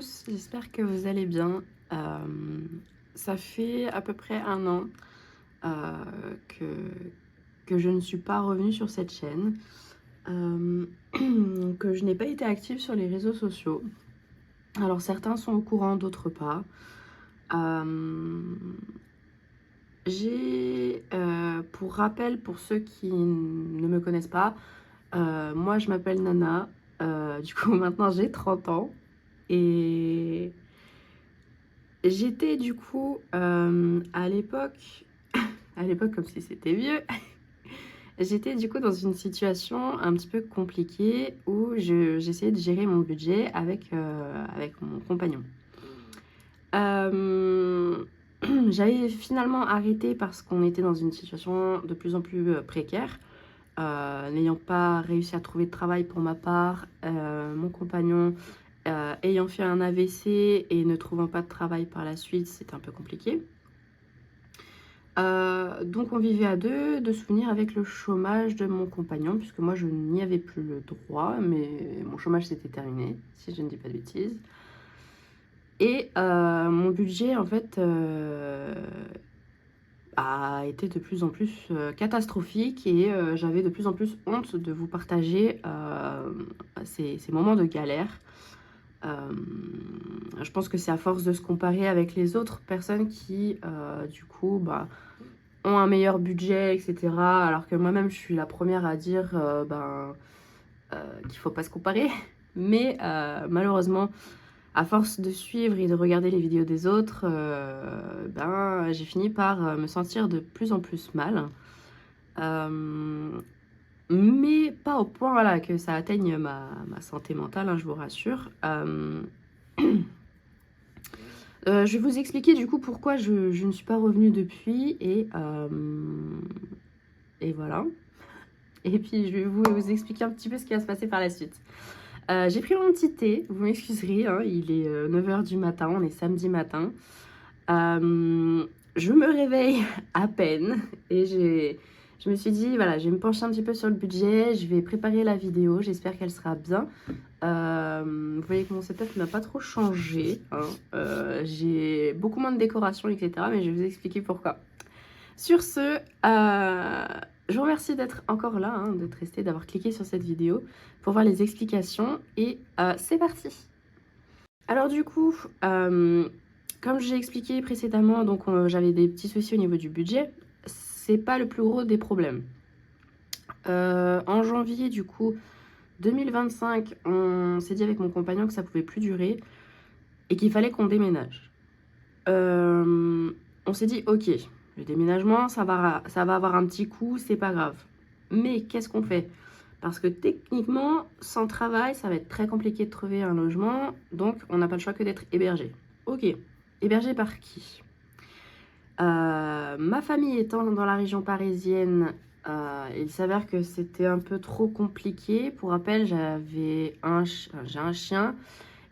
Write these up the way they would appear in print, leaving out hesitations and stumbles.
tous, j'espère que vous allez bien. Ça fait à peu près 1 an que je ne suis pas revenue sur cette chaîne, que je n'ai pas été active sur les réseaux sociaux. Alors certains sont au courant, d'autres pas. Pour rappel, pour ceux qui ne me connaissent pas, moi je m'appelle Nana, du coup maintenant j'ai 30 ans et j'étais du coup à l'époque, comme si c'était vieux, j'étais du coup dans une situation un petit peu compliquée où j'essayais de gérer mon budget avec mon compagnon. J'avais finalement arrêté parce qu'on était dans une situation de plus en plus précaire. N'ayant pas réussi à trouver de travail pour ma part, mon compagnon ayant fait un AVC et ne trouvant pas de travail par la suite, c'était un peu compliqué. Donc on vivait à deux, de souvenir avec le chômage de mon compagnon, puisque moi je n'y avais plus le droit, mais mon chômage s'était terminé, si je ne dis pas de bêtises. Et mon budget en fait a été de plus en plus catastrophique et j'avais de plus en plus honte de vous partager ces moments de galère. Je pense que c'est à force de se comparer avec les autres personnes qui, du coup, ont un meilleur budget, etc. Alors que moi-même, je suis la première à dire qu'il ne faut pas se comparer. Mais malheureusement, à force de suivre et de regarder les vidéos des autres, j'ai fini par me sentir de plus en plus mal. Mais pas au point voilà, que ça atteigne ma santé mentale, hein, je vous rassure. Je vais vous expliquer du coup pourquoi je ne suis pas revenue depuis et voilà. Et puis je vais vous expliquer un petit peu ce qui va se passer par la suite. J'ai pris mon petit thé, vous m'excuserez, hein, il est 9h du matin, on est samedi matin. Je me réveille à peine et je me suis dit, voilà, je vais me pencher un petit peu sur le budget, je vais préparer la vidéo, j'espère qu'elle sera bien. Vous voyez que mon setup n'a pas trop changé, hein. J'ai beaucoup moins de décoration, etc. Mais je vais vous expliquer pourquoi. Sur ce, je vous remercie d'être encore là, hein, d'être resté, d'avoir cliqué sur cette vidéo pour voir les explications. Et c'est parti. Alors du coup, comme j'ai expliqué précédemment, donc j'avais des petits soucis au niveau du budget. C'est pas le plus gros des problèmes. En janvier, du coup, 2025, on s'est dit avec mon compagnon que ça pouvait plus durer et qu'il fallait qu'on déménage. On s'est dit, ok, le déménagement, ça va avoir un petit coût, c'est pas grave. Mais qu'est-ce qu'on fait? Parce que techniquement, sans travail, ça va être très compliqué de trouver un logement, donc on n'a pas le choix que d'être hébergé. Ok, hébergé par qui? Ma famille étant dans la région parisienne, il s'avère que c'était un peu trop compliqué. Pour rappel, j'ai un chien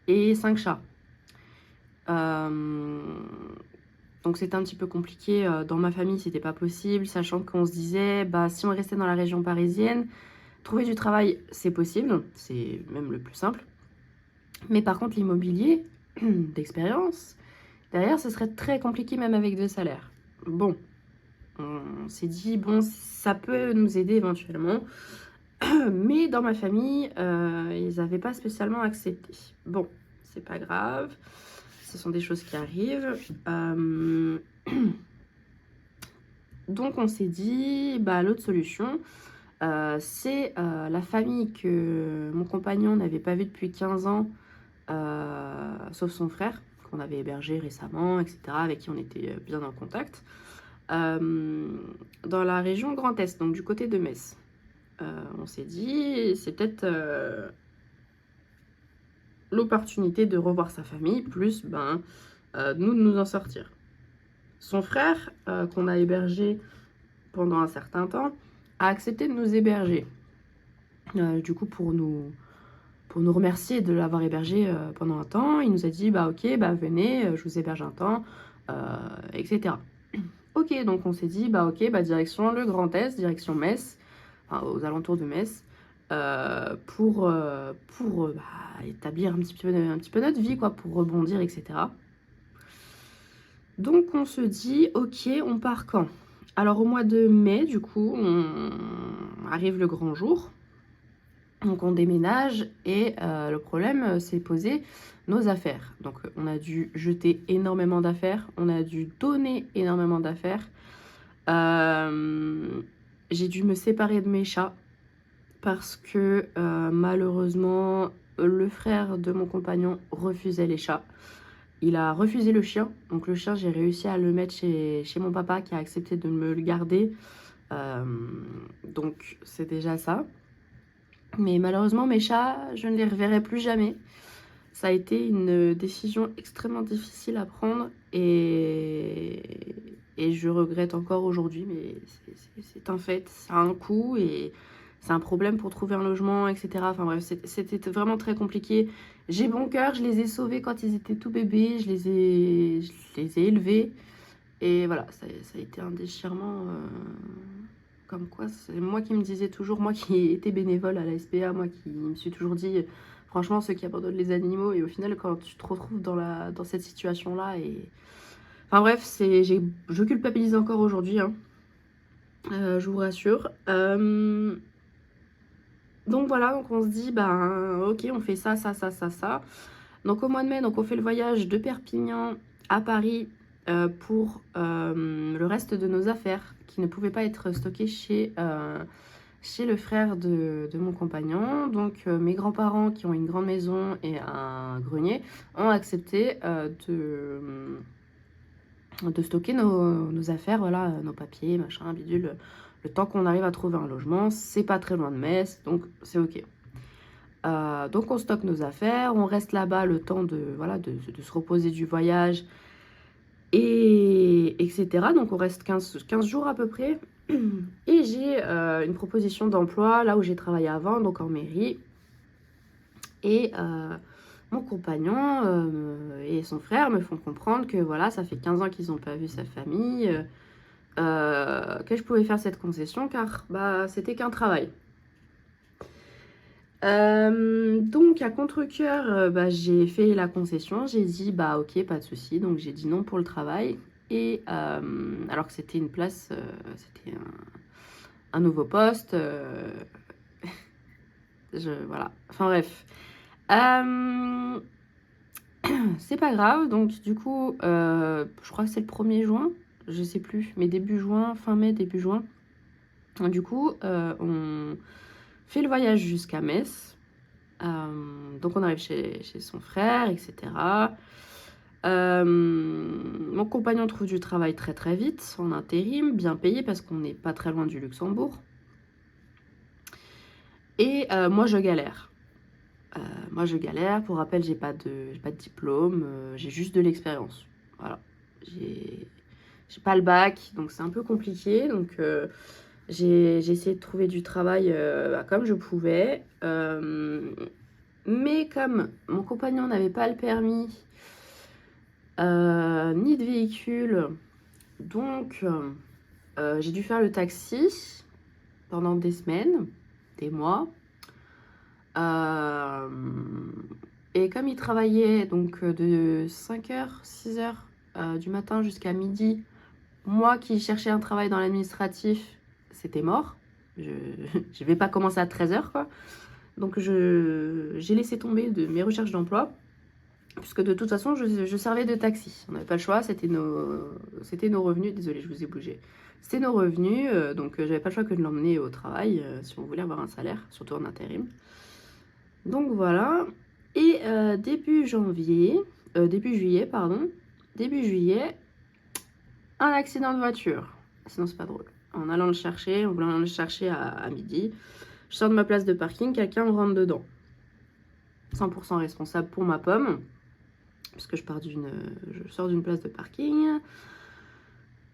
et 5 chats. Donc c'était un petit peu compliqué. Dans ma famille, c'était pas possible, sachant qu'on se disait, si on restait dans la région parisienne, trouver du travail, c'est possible, c'est même le plus simple. Mais par contre, l'immobilier, d'expérience, derrière, ce serait très compliqué même avec 2 salaires. Bon, on s'est dit, bon, ça peut nous aider éventuellement. Mais dans ma famille, ils n'avaient pas spécialement accepté. Bon, c'est pas grave. Ce sont des choses qui arrivent. Donc on s'est dit, l'autre solution, c'est la famille que mon compagnon n'avait pas vue depuis 15 ans, sauf son frère, qu'on avait hébergé récemment, etc., avec qui on était bien en contact, dans la région Grand Est, donc du côté de Metz. On s'est dit, c'est peut-être l'opportunité de revoir sa famille, plus nous de nous en sortir. Son frère, qu'on a hébergé pendant un certain temps, a accepté de nous héberger. Du coup, pour nous remercier de l'avoir hébergé pendant un temps, il nous a dit, ok, venez, je vous héberge un temps, etc. Ok, donc on s'est dit, ok, direction le Grand Est, direction Metz, enfin, aux alentours de Metz. établir un petit peu notre vie, quoi, pour rebondir, etc. Donc on se dit, ok, on part quand? Alors au mois de mai, du coup, on arrive le grand jour. Donc on déménage et le problème s'est posé, nos affaires. Donc on a dû jeter énormément d'affaires, on a dû donner énormément d'affaires. J'ai dû me séparer de mes chats parce que malheureusement le frère de mon compagnon refusait les chats. Il a refusé le chien, donc le chien j'ai réussi à le mettre chez mon papa qui a accepté de me le garder. Donc c'est déjà ça. Mais malheureusement mes chats, je ne les reverrai plus jamais. Ça a été une décision extrêmement difficile à prendre et je regrette encore aujourd'hui, mais c'est un fait, ça a un coût et c'est un problème pour trouver un logement, etc. Enfin bref, c'était vraiment très compliqué. J'ai bon cœur, je les ai sauvés quand ils étaient tout bébés, je les ai élevés et voilà, ça a été un déchirement. Comme quoi, c'est moi qui me disais toujours, moi qui étais bénévole à la SPA, moi qui me suis toujours dit, franchement, ceux qui abandonnent les animaux, et au final, quand tu te retrouves dans cette situation-là, et... Enfin bref, je culpabilise encore aujourd'hui, hein. Je vous rassure. Donc voilà, donc on se dit, ben ok, on fait ça. Donc au mois de mai, donc on fait le voyage de Perpignan à Paris pour le reste de nos affaires qui ne pouvaient pas être stockées chez le frère de mon compagnon. Donc mes grands-parents qui ont une grande maison et un grenier ont accepté de stocker nos affaires, voilà, nos papiers, machin, bidule, le temps qu'on arrive à trouver un logement. C'est pas très loin de Metz, donc c'est ok. Donc on stocke nos affaires, on reste là-bas le temps de se reposer du voyage, et etc. Donc on reste 15 jours à peu près. Et j'ai une proposition d'emploi là où j'ai travaillé avant, donc en mairie. Et mon compagnon et son frère me font comprendre que voilà, ça fait 15 ans qu'ils n'ont pas vu sa famille, que je pouvais faire cette concession car bah, c'était qu'un travail. Donc à contre-cœur, bah, j'ai fait la concession, j'ai dit bah ok, pas de souci, donc j'ai dit non pour le travail. Et alors que c'était une place, c'était un nouveau poste, voilà, enfin bref. C'est pas grave, donc du coup, je crois que c'est le 1er juin, je sais plus, mais début juin, fin mai, début juin. Du coup, on fait le voyage jusqu'à Metz. Donc on arrive chez son frère, etc. Mon compagnon trouve du travail très très vite, en intérim, bien payé parce qu'on n'est pas très loin du Luxembourg. Et moi je galère. Pour rappel, j'ai pas de diplôme, j'ai juste de l'expérience. Voilà. J'ai pas le bac, donc c'est un peu compliqué. Donc j'ai essayé de trouver du travail comme je pouvais. Mais comme mon compagnon n'avait pas le permis, ni de véhicule, donc j'ai dû faire le taxi pendant des semaines, des mois. Et comme il travaillait donc de 5h, 6h du matin jusqu'à midi, moi qui cherchais un travail dans l'administratif, c'était mort. Je vais pas commencer à 13h, quoi. Donc j'ai laissé tomber de mes recherches d'emploi, puisque de toute façon je servais de taxi. On n'avait pas le choix, c'était nos revenus. Désolée, je vous ai bougé. C'était nos revenus, donc j'avais pas le choix que de l'emmener au travail si on voulait avoir un salaire, surtout en intérim. Donc voilà. Et début juillet, un accident de voiture. Sinon c'est pas drôle. En voulant le chercher à midi, je sors de ma place de parking, quelqu'un me rentre dedans. 100% responsable pour ma pomme, parce que je sors d'une place de parking.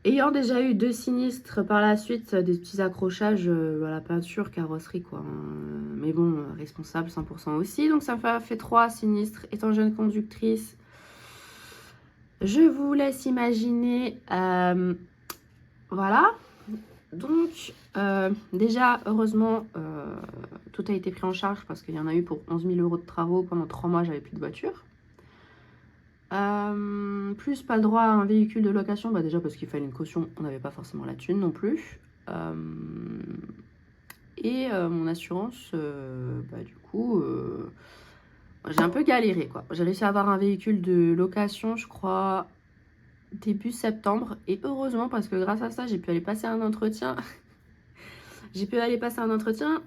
Ayant déjà eu 2 sinistres par la suite, des petits accrochages à la peinture, carrosserie, quoi. Mais bon, responsable 100% aussi. Donc ça fait 3 sinistres. Étant jeune conductrice, je vous laisse imaginer. Voilà. Donc déjà, heureusement, tout a été pris en charge parce qu'il y en a eu pour 11 000 € de travaux. Pendant 3 mois, j'avais plus de voiture. Plus pas le droit à un véhicule de location, bah déjà parce qu'il fallait une caution, on n'avait pas forcément la thune non plus. Mon assurance, bah du coup, j'ai un peu galéré quoi. J'ai réussi à avoir un véhicule de location, je crois, début septembre. Et heureusement, parce que grâce à ça, j'ai pu aller passer un entretien. J'ai pu aller passer un entretien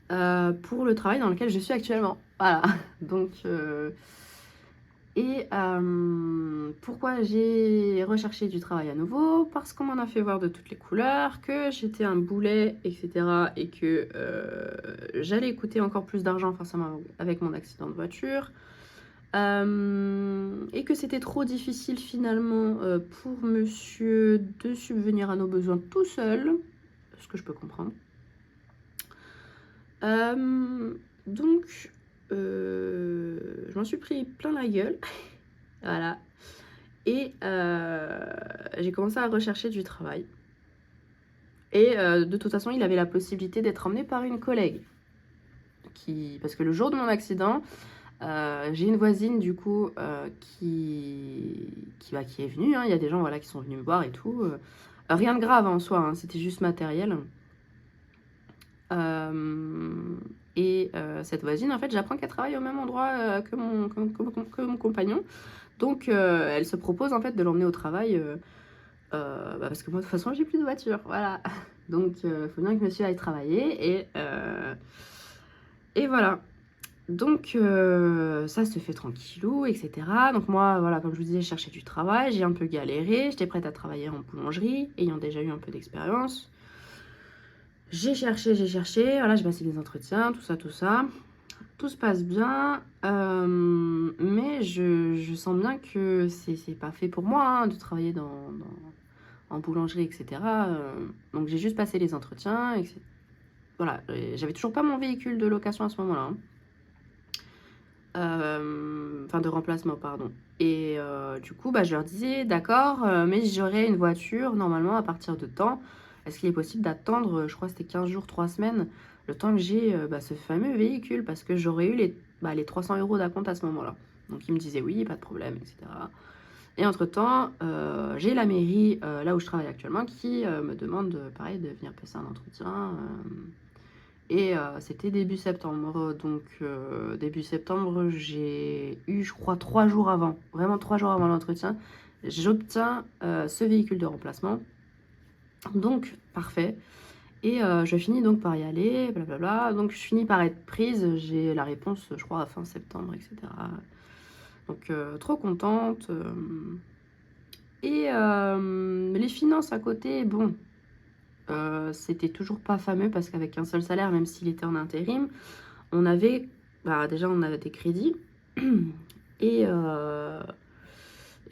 pour le travail dans lequel je suis actuellement. Voilà. Donc, pourquoi j'ai recherché du travail à nouveau? Parce qu'on m'en a fait voir de toutes les couleurs, que j'étais un boulet, etc. Et que j'allais coûter encore plus d'argent forcément avec mon accident de voiture. Et que c'était trop difficile finalement pour monsieur de subvenir à nos besoins tout seul, ce que je peux comprendre. Donc, je m'en suis pris plein la gueule. Voilà. Et j'ai commencé à rechercher du travail. Et de toute façon, il avait la possibilité d'être emmené par une collègue. Parce que le jour de mon accident, j'ai une voisine du coup qui est venue. Hein. Il y a des gens voilà, qui sont venus me voir et tout. Rien de grave en soi, hein. C'était juste matériel. Cette voisine, en fait, j'apprends qu'elle travaille au même endroit que mon compagnon. Donc, elle se propose en fait de l'emmener au travail parce que moi, de toute façon, j'ai plus de voiture. Voilà. Donc, il faut bien que monsieur aille travailler. Et voilà. Donc, ça se fait tranquillou, etc. Donc, moi, voilà, comme je vous disais, je cherchais du travail. J'ai un peu galéré. J'étais prête à travailler en boulangerie, ayant déjà eu un peu d'expérience. J'ai cherché, voilà, j'ai passé des entretiens, tout ça. Tout se passe bien, mais je sens bien que c'est pas fait pour moi hein, de travailler en boulangerie, etc. Donc j'ai juste passé les entretiens, etc. Voilà, j'avais toujours pas mon véhicule de location à ce moment-là. Enfin, de remplacement, pardon. Et du coup, bah, je leur disais, d'accord, mais j'aurai une voiture normalement à partir de temps. Est-ce qu'il est possible d'attendre, je crois que c'était 15 jours, 3 semaines, le temps que j'ai ce fameux véhicule, parce que j'aurais eu les 300 € d'acompte à ce moment-là. Donc ils me disaient oui, pas de problème, etc. Et entre-temps, j'ai la mairie, là où je travaille actuellement, qui me demande, pareil, de venir passer un entretien. C'était début septembre. Donc, début septembre, j'ai eu, je crois, 3 jours avant, vraiment 3 jours avant l'entretien, j'obtiens ce véhicule de remplacement. Donc, parfait. Et je finis donc par y aller, blablabla. Donc, je finis par être prise. J'ai la réponse, je crois, à fin septembre, etc. Donc, trop contente. Les finances à côté, bon, c'était toujours pas fameux parce qu'avec un seul salaire, même s'il était en intérim, on avait, déjà on avait des crédits et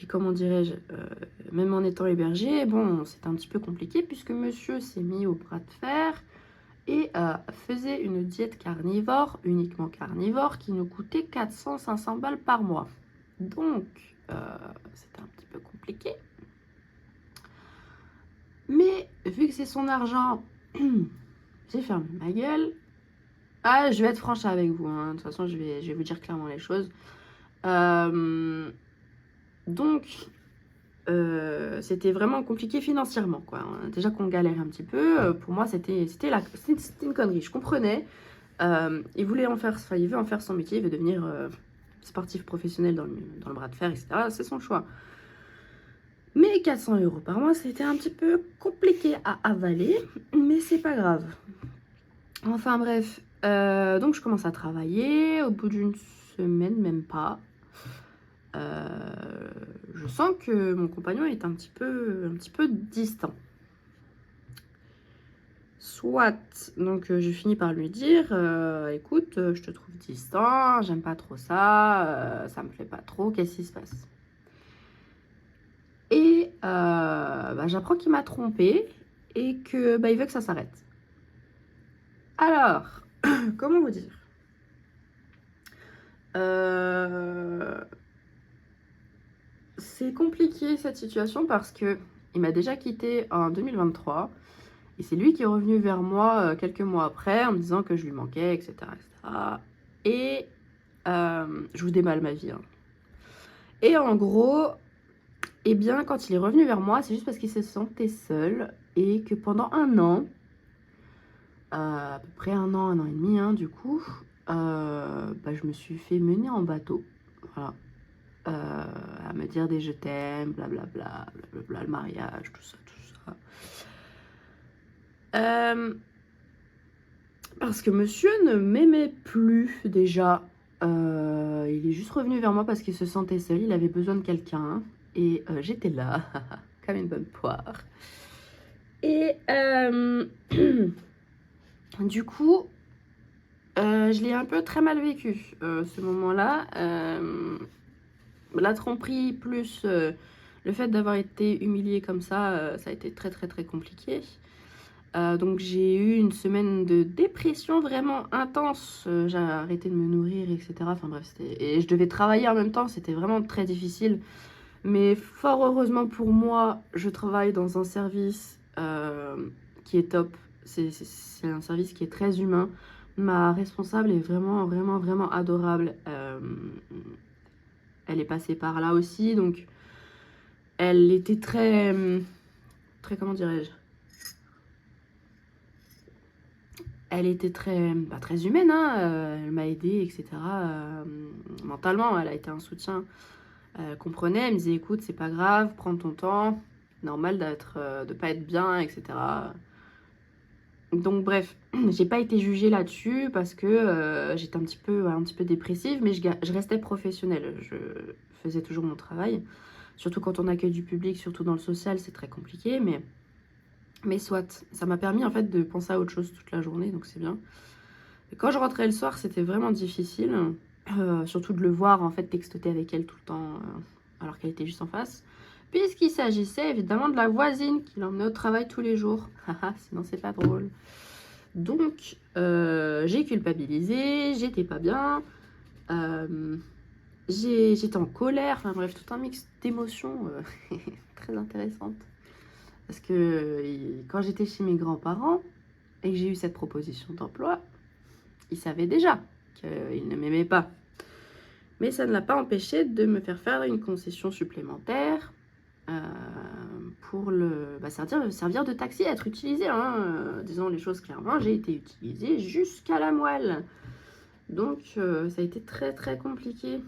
comment dirais-je, même en étant hébergé, bon, c'était un petit peu compliqué puisque monsieur s'est mis au bras de fer et faisait une diète carnivore, uniquement carnivore, qui nous coûtait 400-500 balles par mois. Donc, c'était un petit peu compliqué. Mais vu que c'est son argent, j'ai fermé ma gueule. Ah, je vais être franche avec vous. Hein. De toute façon, je vais vous dire clairement les choses. Donc, c'était vraiment compliqué financièrement. Quoi. Déjà qu'on galérait un petit peu. Pour moi, c'était une connerie. Je comprenais. Il veut en faire son métier. Il veut devenir sportif professionnel dans le bras de fer, etc. C'est son choix. Mais 400 € par mois, c'était un petit peu compliqué à avaler, mais c'est pas grave. Enfin bref, donc je commence à travailler. Au bout d'une semaine, même pas, je sens que mon compagnon est un petit peu distant. Soit, donc je finis par lui dire, écoute, je te trouve distant, j'aime pas trop ça, ça me plaît pas trop, qu'est-ce qui se passe? Et j'apprends qu'il m'a trompée et que il veut que ça s'arrête. Alors, comment vous dire? C'est compliqué cette situation parce que il m'a déjà quitté en 2023 Et c'est lui qui est revenu vers moi quelques mois après en me disant que je lui manquais, etc. etc. Et je vous déballe ma vie. Hein. Et en gros, eh bien, quand il est revenu vers moi, c'est juste parce qu'il se sentait seul et que pendant un an, à peu près un an et demi, hein, du coup, je me suis fait mener en bateau. Voilà. À me dire des je t'aime, blablabla, blablabla, le mariage, tout ça, tout ça. Parce que monsieur ne m'aimait plus déjà. Il est juste revenu vers moi parce qu'il se sentait seul, il avait besoin de quelqu'un. Et j'étais là, comme une bonne poire. Et du coup, je l'ai un peu très mal vécu, ce moment-là. La tromperie plus le fait d'avoir été humiliée comme ça, ça a été très très très compliqué. Donc j'ai eu une semaine de dépression vraiment intense. J'ai arrêté de me nourrir, etc. Enfin bref, et je devais travailler en même temps, c'était vraiment très difficile. Mais fort heureusement pour moi, je travaille dans un service qui est top. C'est un service qui est très humain. Ma responsable est vraiment, vraiment, vraiment adorable. Elle est passée par là aussi, donc elle était très, très, comment dirais-je, elle était très, très humaine, hein. Elle m'a aidée, etc. Mentalement, elle a été un soutien. Elle comprenait, elle me disait écoute, c'est pas grave, prends ton temps, normal de pas être bien, etc. Donc bref, j'ai pas été jugée là-dessus parce que j'étais un petit peu dépressive, mais je restais professionnelle. Je faisais toujours mon travail. Surtout quand on accueille du public, surtout dans le social, c'est très compliqué, mais soit. Ça m'a permis en fait de penser à autre chose toute la journée, donc c'est bien. Et quand je rentrais le soir, c'était vraiment difficile, surtout de le voir en fait textoter avec elle tout le temps, alors qu'elle était juste en face. Puisqu'il s'agissait évidemment de la voisine qui l'emmenait au travail tous les jours. Sinon c'est pas drôle. Donc j'ai culpabilisé, j'étais pas bien, j'étais en colère, enfin bref, tout un mix d'émotions très intéressantes. Parce que quand j'étais chez mes grands-parents et que j'ai eu cette proposition d'emploi, ils savaient déjà qu'ils ne m'aimaient pas. Mais ça ne l'a pas empêché de me faire une concession supplémentaire pour servir de taxi, être utilisé. Hein. Disons les choses clairement, j'ai été utilisée jusqu'à la moelle. Donc ça a été très très compliqué.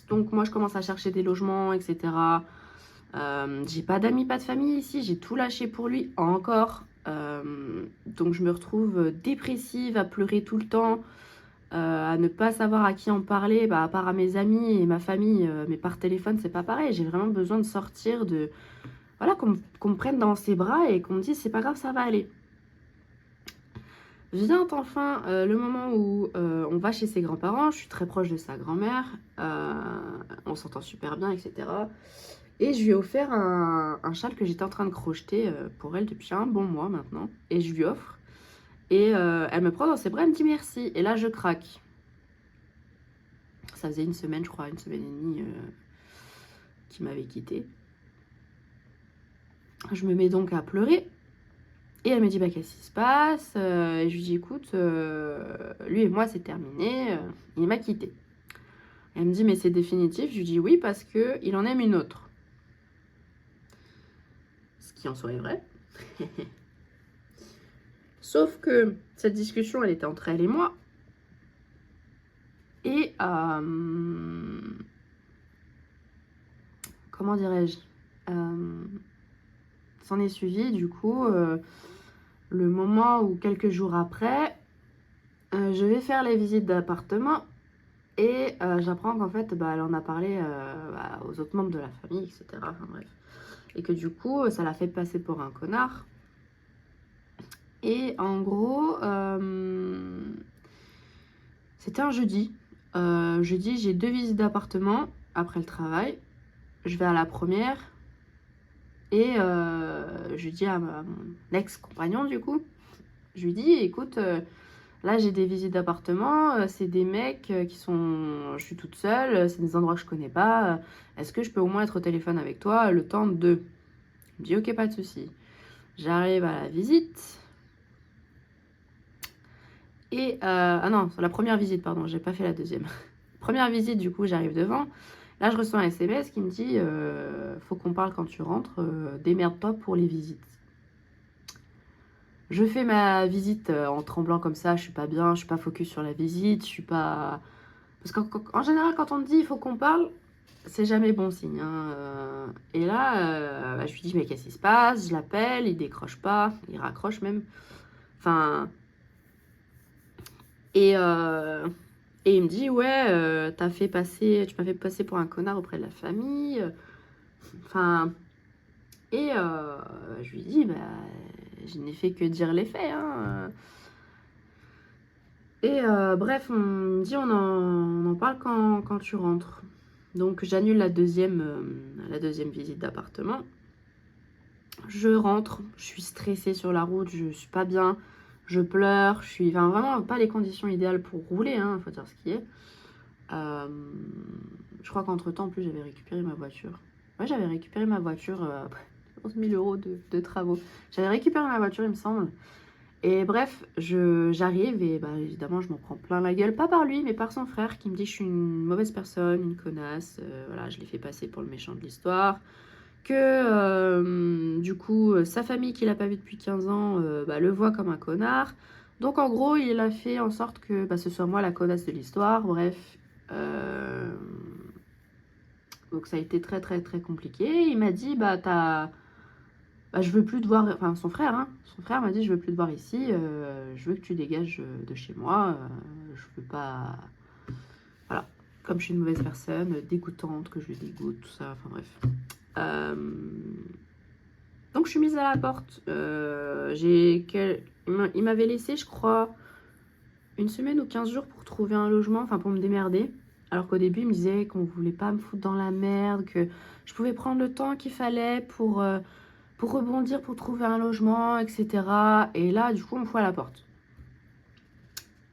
Donc moi je commence à chercher des logements, etc. J'ai pas d'amis, pas de famille ici, j'ai tout lâché pour lui encore. Donc je me retrouve dépressive, à pleurer tout le temps, à ne pas savoir à qui en parler, à part à mes amis et ma famille, mais par téléphone c'est pas pareil. J'ai vraiment besoin de sortir, voilà, qu'on me prenne dans ses bras et qu'on me dise c'est pas grave, ça va aller. Vient enfin le moment où on va chez ses grands-parents, je suis très proche de sa grand-mère, on s'entend super bien, etc. Et je lui ai offert un châle que j'étais en train de crocheter pour elle depuis un bon mois maintenant. Et je lui offre. Et elle me prend dans ses bras, elle me dit merci. Et là, je craque. Ça faisait une semaine, je crois, une semaine et demie qu'il m'avait quittée. Je me mets donc à pleurer. Et elle me dit, qu'est-ce qui se passe et je lui dis, écoute, lui et moi, c'est terminé. Il m'a quittée. Elle me dit, mais c'est définitif. Je lui dis, oui, parce qu'il en aime une autre. Ce qui en soit vrai. Sauf que cette discussion, elle était entre elle et moi. Et comment dirais-je, s'en est suivi du coup le moment où quelques jours après, je vais faire les visites d'appartement et j'apprends qu'en fait, elle en a parlé aux autres membres de la famille, etc. Enfin bref. Et que du coup, ça l'a fait passer pour un connard. Et en gros, c'était un jeudi. Jeudi, j'ai 2 visites d'appartement après le travail. Je vais à la première et je dis à mon ex-compagnon du coup, je lui dis écoute, là j'ai des visites d'appartement, c'est des mecs qui sont, je suis toute seule, c'est des endroits que je connais pas, est-ce que je peux au moins être au téléphone avec toi le temps de... Il me dit ok, pas de souci. J'arrive à la visite. Et, ah non, la première visite, pardon, j'ai pas fait la deuxième. Première visite, du coup, j'arrive devant. Là, je reçois un SMS qui me dit faut qu'on parle quand tu rentres, démerde-toi pour les visites. Je fais ma visite en tremblant comme ça, je suis pas bien, je suis pas focus sur la visite, je suis pas. Parce qu'en général, quand on te dit il faut qu'on parle, c'est jamais bon signe. Hein. Et là, bah, je lui dis mais qu'est-ce qui se passe? Je l'appelle, il décroche pas, il raccroche même. Enfin. Et, et il me dit ouais, tu m'as fait passer pour un connard auprès de la famille. Enfin. Et je lui dis bah je n'ai fait que dire les faits. Hein. Et bref, on me dit on en parle quand tu rentres. Donc j'annule la deuxième visite d'appartement. Je rentre, je suis stressée sur la route, je suis pas bien, je pleure, je suis enfin, vraiment pas les conditions idéales pour rouler, hein, faut dire ce qui est. Je crois qu'entre temps, en plus, j'avais récupéré ma voiture. Ouais, j'avais récupéré ma voiture après 11 000 euros de travaux. J'avais récupéré ma voiture, il me semble. Et bref, j'arrive et bah, évidemment, je m'en prends plein la gueule. Pas par lui, mais par son frère qui me dit que je suis une mauvaise personne, une connasse. Voilà, je l'ai fait passer pour le méchant de l'histoire. Que du coup, sa famille qu'il n'a pas vu depuis 15 ans bah, le voit comme un connard. Donc en gros, il a fait en sorte que bah, ce soit moi la connasse de l'histoire. Bref. Donc ça a été très très très compliqué. Il m'a dit, bah t'as... Bah, je veux plus te voir, enfin son frère, hein. Son frère m'a dit je veux plus te voir ici, je veux que tu dégages de chez moi, je veux pas, voilà, comme je suis une mauvaise personne, dégoûtante, que je le dégoûte, tout ça, enfin bref. Donc je suis mise à la porte, il m'avait laissé je crois une semaine ou 15 jours pour trouver un logement, enfin pour me démerder. Alors qu'au début il me disait qu'on voulait pas me foutre dans la merde, que je pouvais prendre le temps qu'il fallait pour rebondir, pour trouver un logement, etc. Et là, du coup, on me fout à la porte.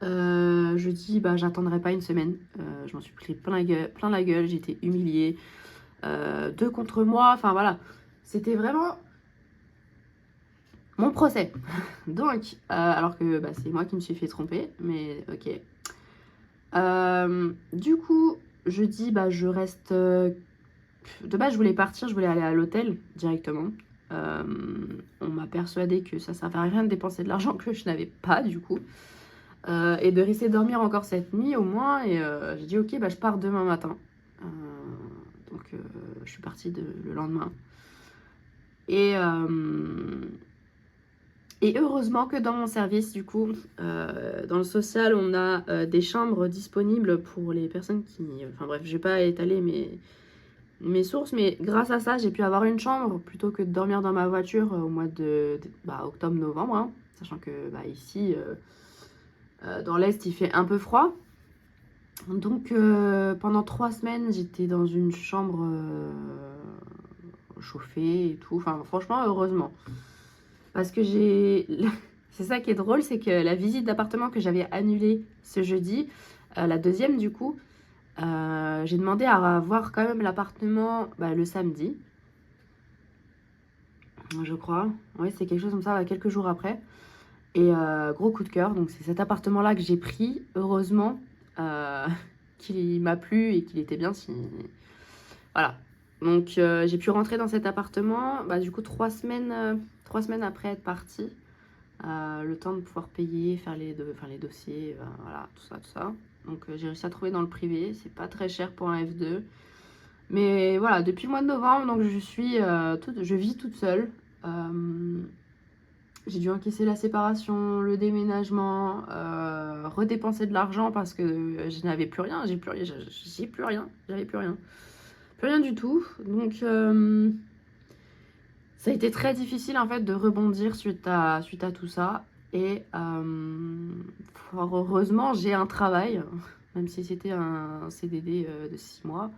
Je dis, bah, j'attendrai pas une semaine. Je m'en suis pris plein la gueule, j'ai été humiliée. Deux contre moi, enfin voilà. C'était vraiment mon procès. Donc, alors que bah, c'est moi qui me suis fait tromper, mais ok. Du coup, je dis, bah, je reste... De base, je voulais partir, je voulais aller à l'hôtel directement. On m'a persuadé que ça servait à rien de dépenser de l'argent que je n'avais pas du coup. Et de rester dormir encore cette nuit au moins. Et j'ai dit ok, bah, je pars demain matin. Donc je suis partie le lendemain. Et heureusement que dans mon service, du coup, dans le social, on a des chambres disponibles pour les personnes qui... Enfin bref, je vais pas étaler mes sources, mais grâce à ça, j'ai pu avoir une chambre plutôt que de dormir dans ma voiture au mois de octobre-novembre, hein, sachant que bah, ici, dans l'Est, il fait un peu froid. Donc, pendant 3 semaines, j'étais dans une chambre chauffée et tout. Enfin, franchement, heureusement. Parce que j'ai... C'est ça qui est drôle, c'est que la visite d'appartement que j'avais annulée ce jeudi, la deuxième du coup, j'ai demandé à voir quand même l'appartement le samedi, je crois. Oui, c'est quelque chose comme ça, quelques jours après. Et gros coup de cœur, donc c'est cet appartement-là que j'ai pris, heureusement, qu'il m'a plu et qu'il était bien. Voilà. Donc j'ai pu rentrer dans cet appartement, du coup 3 semaines après être partie. Le temps de pouvoir payer, faire les dossiers, voilà, tout ça. Donc j'ai réussi à trouver dans le privé, c'est pas très cher pour un F2. Mais voilà, depuis le mois de novembre, donc je vis toute seule. J'ai dû encaisser la séparation, le déménagement, redépenser de l'argent parce que je n'avais plus rien, j'avais plus rien du tout. Donc ça a été très difficile en fait de rebondir suite à tout ça. Et fort heureusement, j'ai un travail, même si c'était un CDD de 6 mois.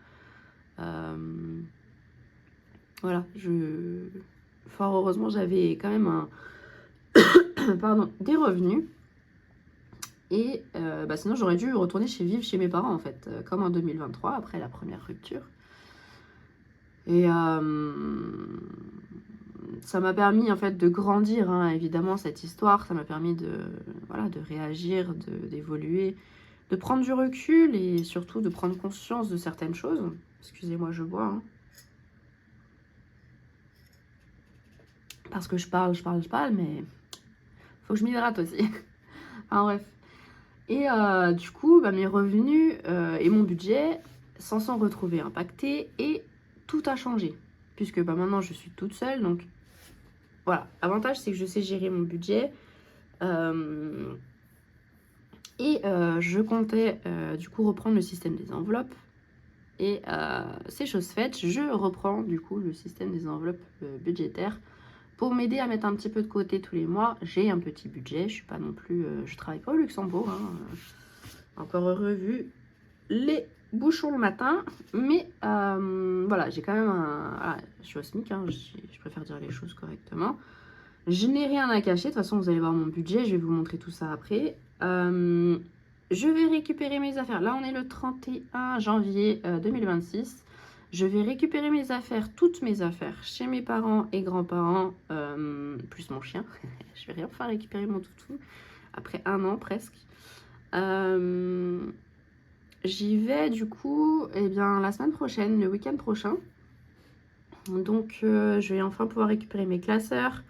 Voilà, fort heureusement, j'avais quand même des revenus. Et sinon, j'aurais dû retourner vivre chez mes parents, en fait, comme en 2023, après la première rupture. Et ça m'a permis en fait de grandir, hein, évidemment, cette histoire. Ça m'a permis de, voilà, de réagir, d'évoluer, de prendre du recul et surtout de prendre conscience de certaines choses. Excusez-moi, je bois. Hein. Parce que je parle, mais faut que je m'hydrate aussi. Enfin bref. Et du coup, bah, mes revenus et mon budget s'en sont retrouvés impactés et tout a changé. Puisque bah, maintenant, je suis toute seule. Donc voilà, l'avantage, c'est que je sais gérer mon budget. Je comptais du coup reprendre le système des enveloppes. Et c'est chose faite, je reprends du coup le système des enveloppes budgétaires pour m'aider à mettre un petit peu de côté tous les mois. J'ai un petit budget, je suis pas non plus, je travaille pas au Luxembourg, hein, encore heureux vu les bouchons le matin, mais voilà, j'ai quand même voilà, je suis au SMIC, hein, je préfère dire les choses correctement. Je n'ai rien à cacher, de toute façon vous allez voir mon budget, je vais vous montrer tout ça après. Je vais récupérer mes affaires. Là, on est le 31 janvier 2026. Je vais récupérer mes affaires, toutes mes affaires, chez mes parents et grands-parents, plus mon chien. Je vais enfin récupérer mon toutou, après 1 an presque. J'y vais du coup, eh bien, la semaine prochaine, le week-end prochain. Donc, je vais enfin pouvoir récupérer mes classeurs.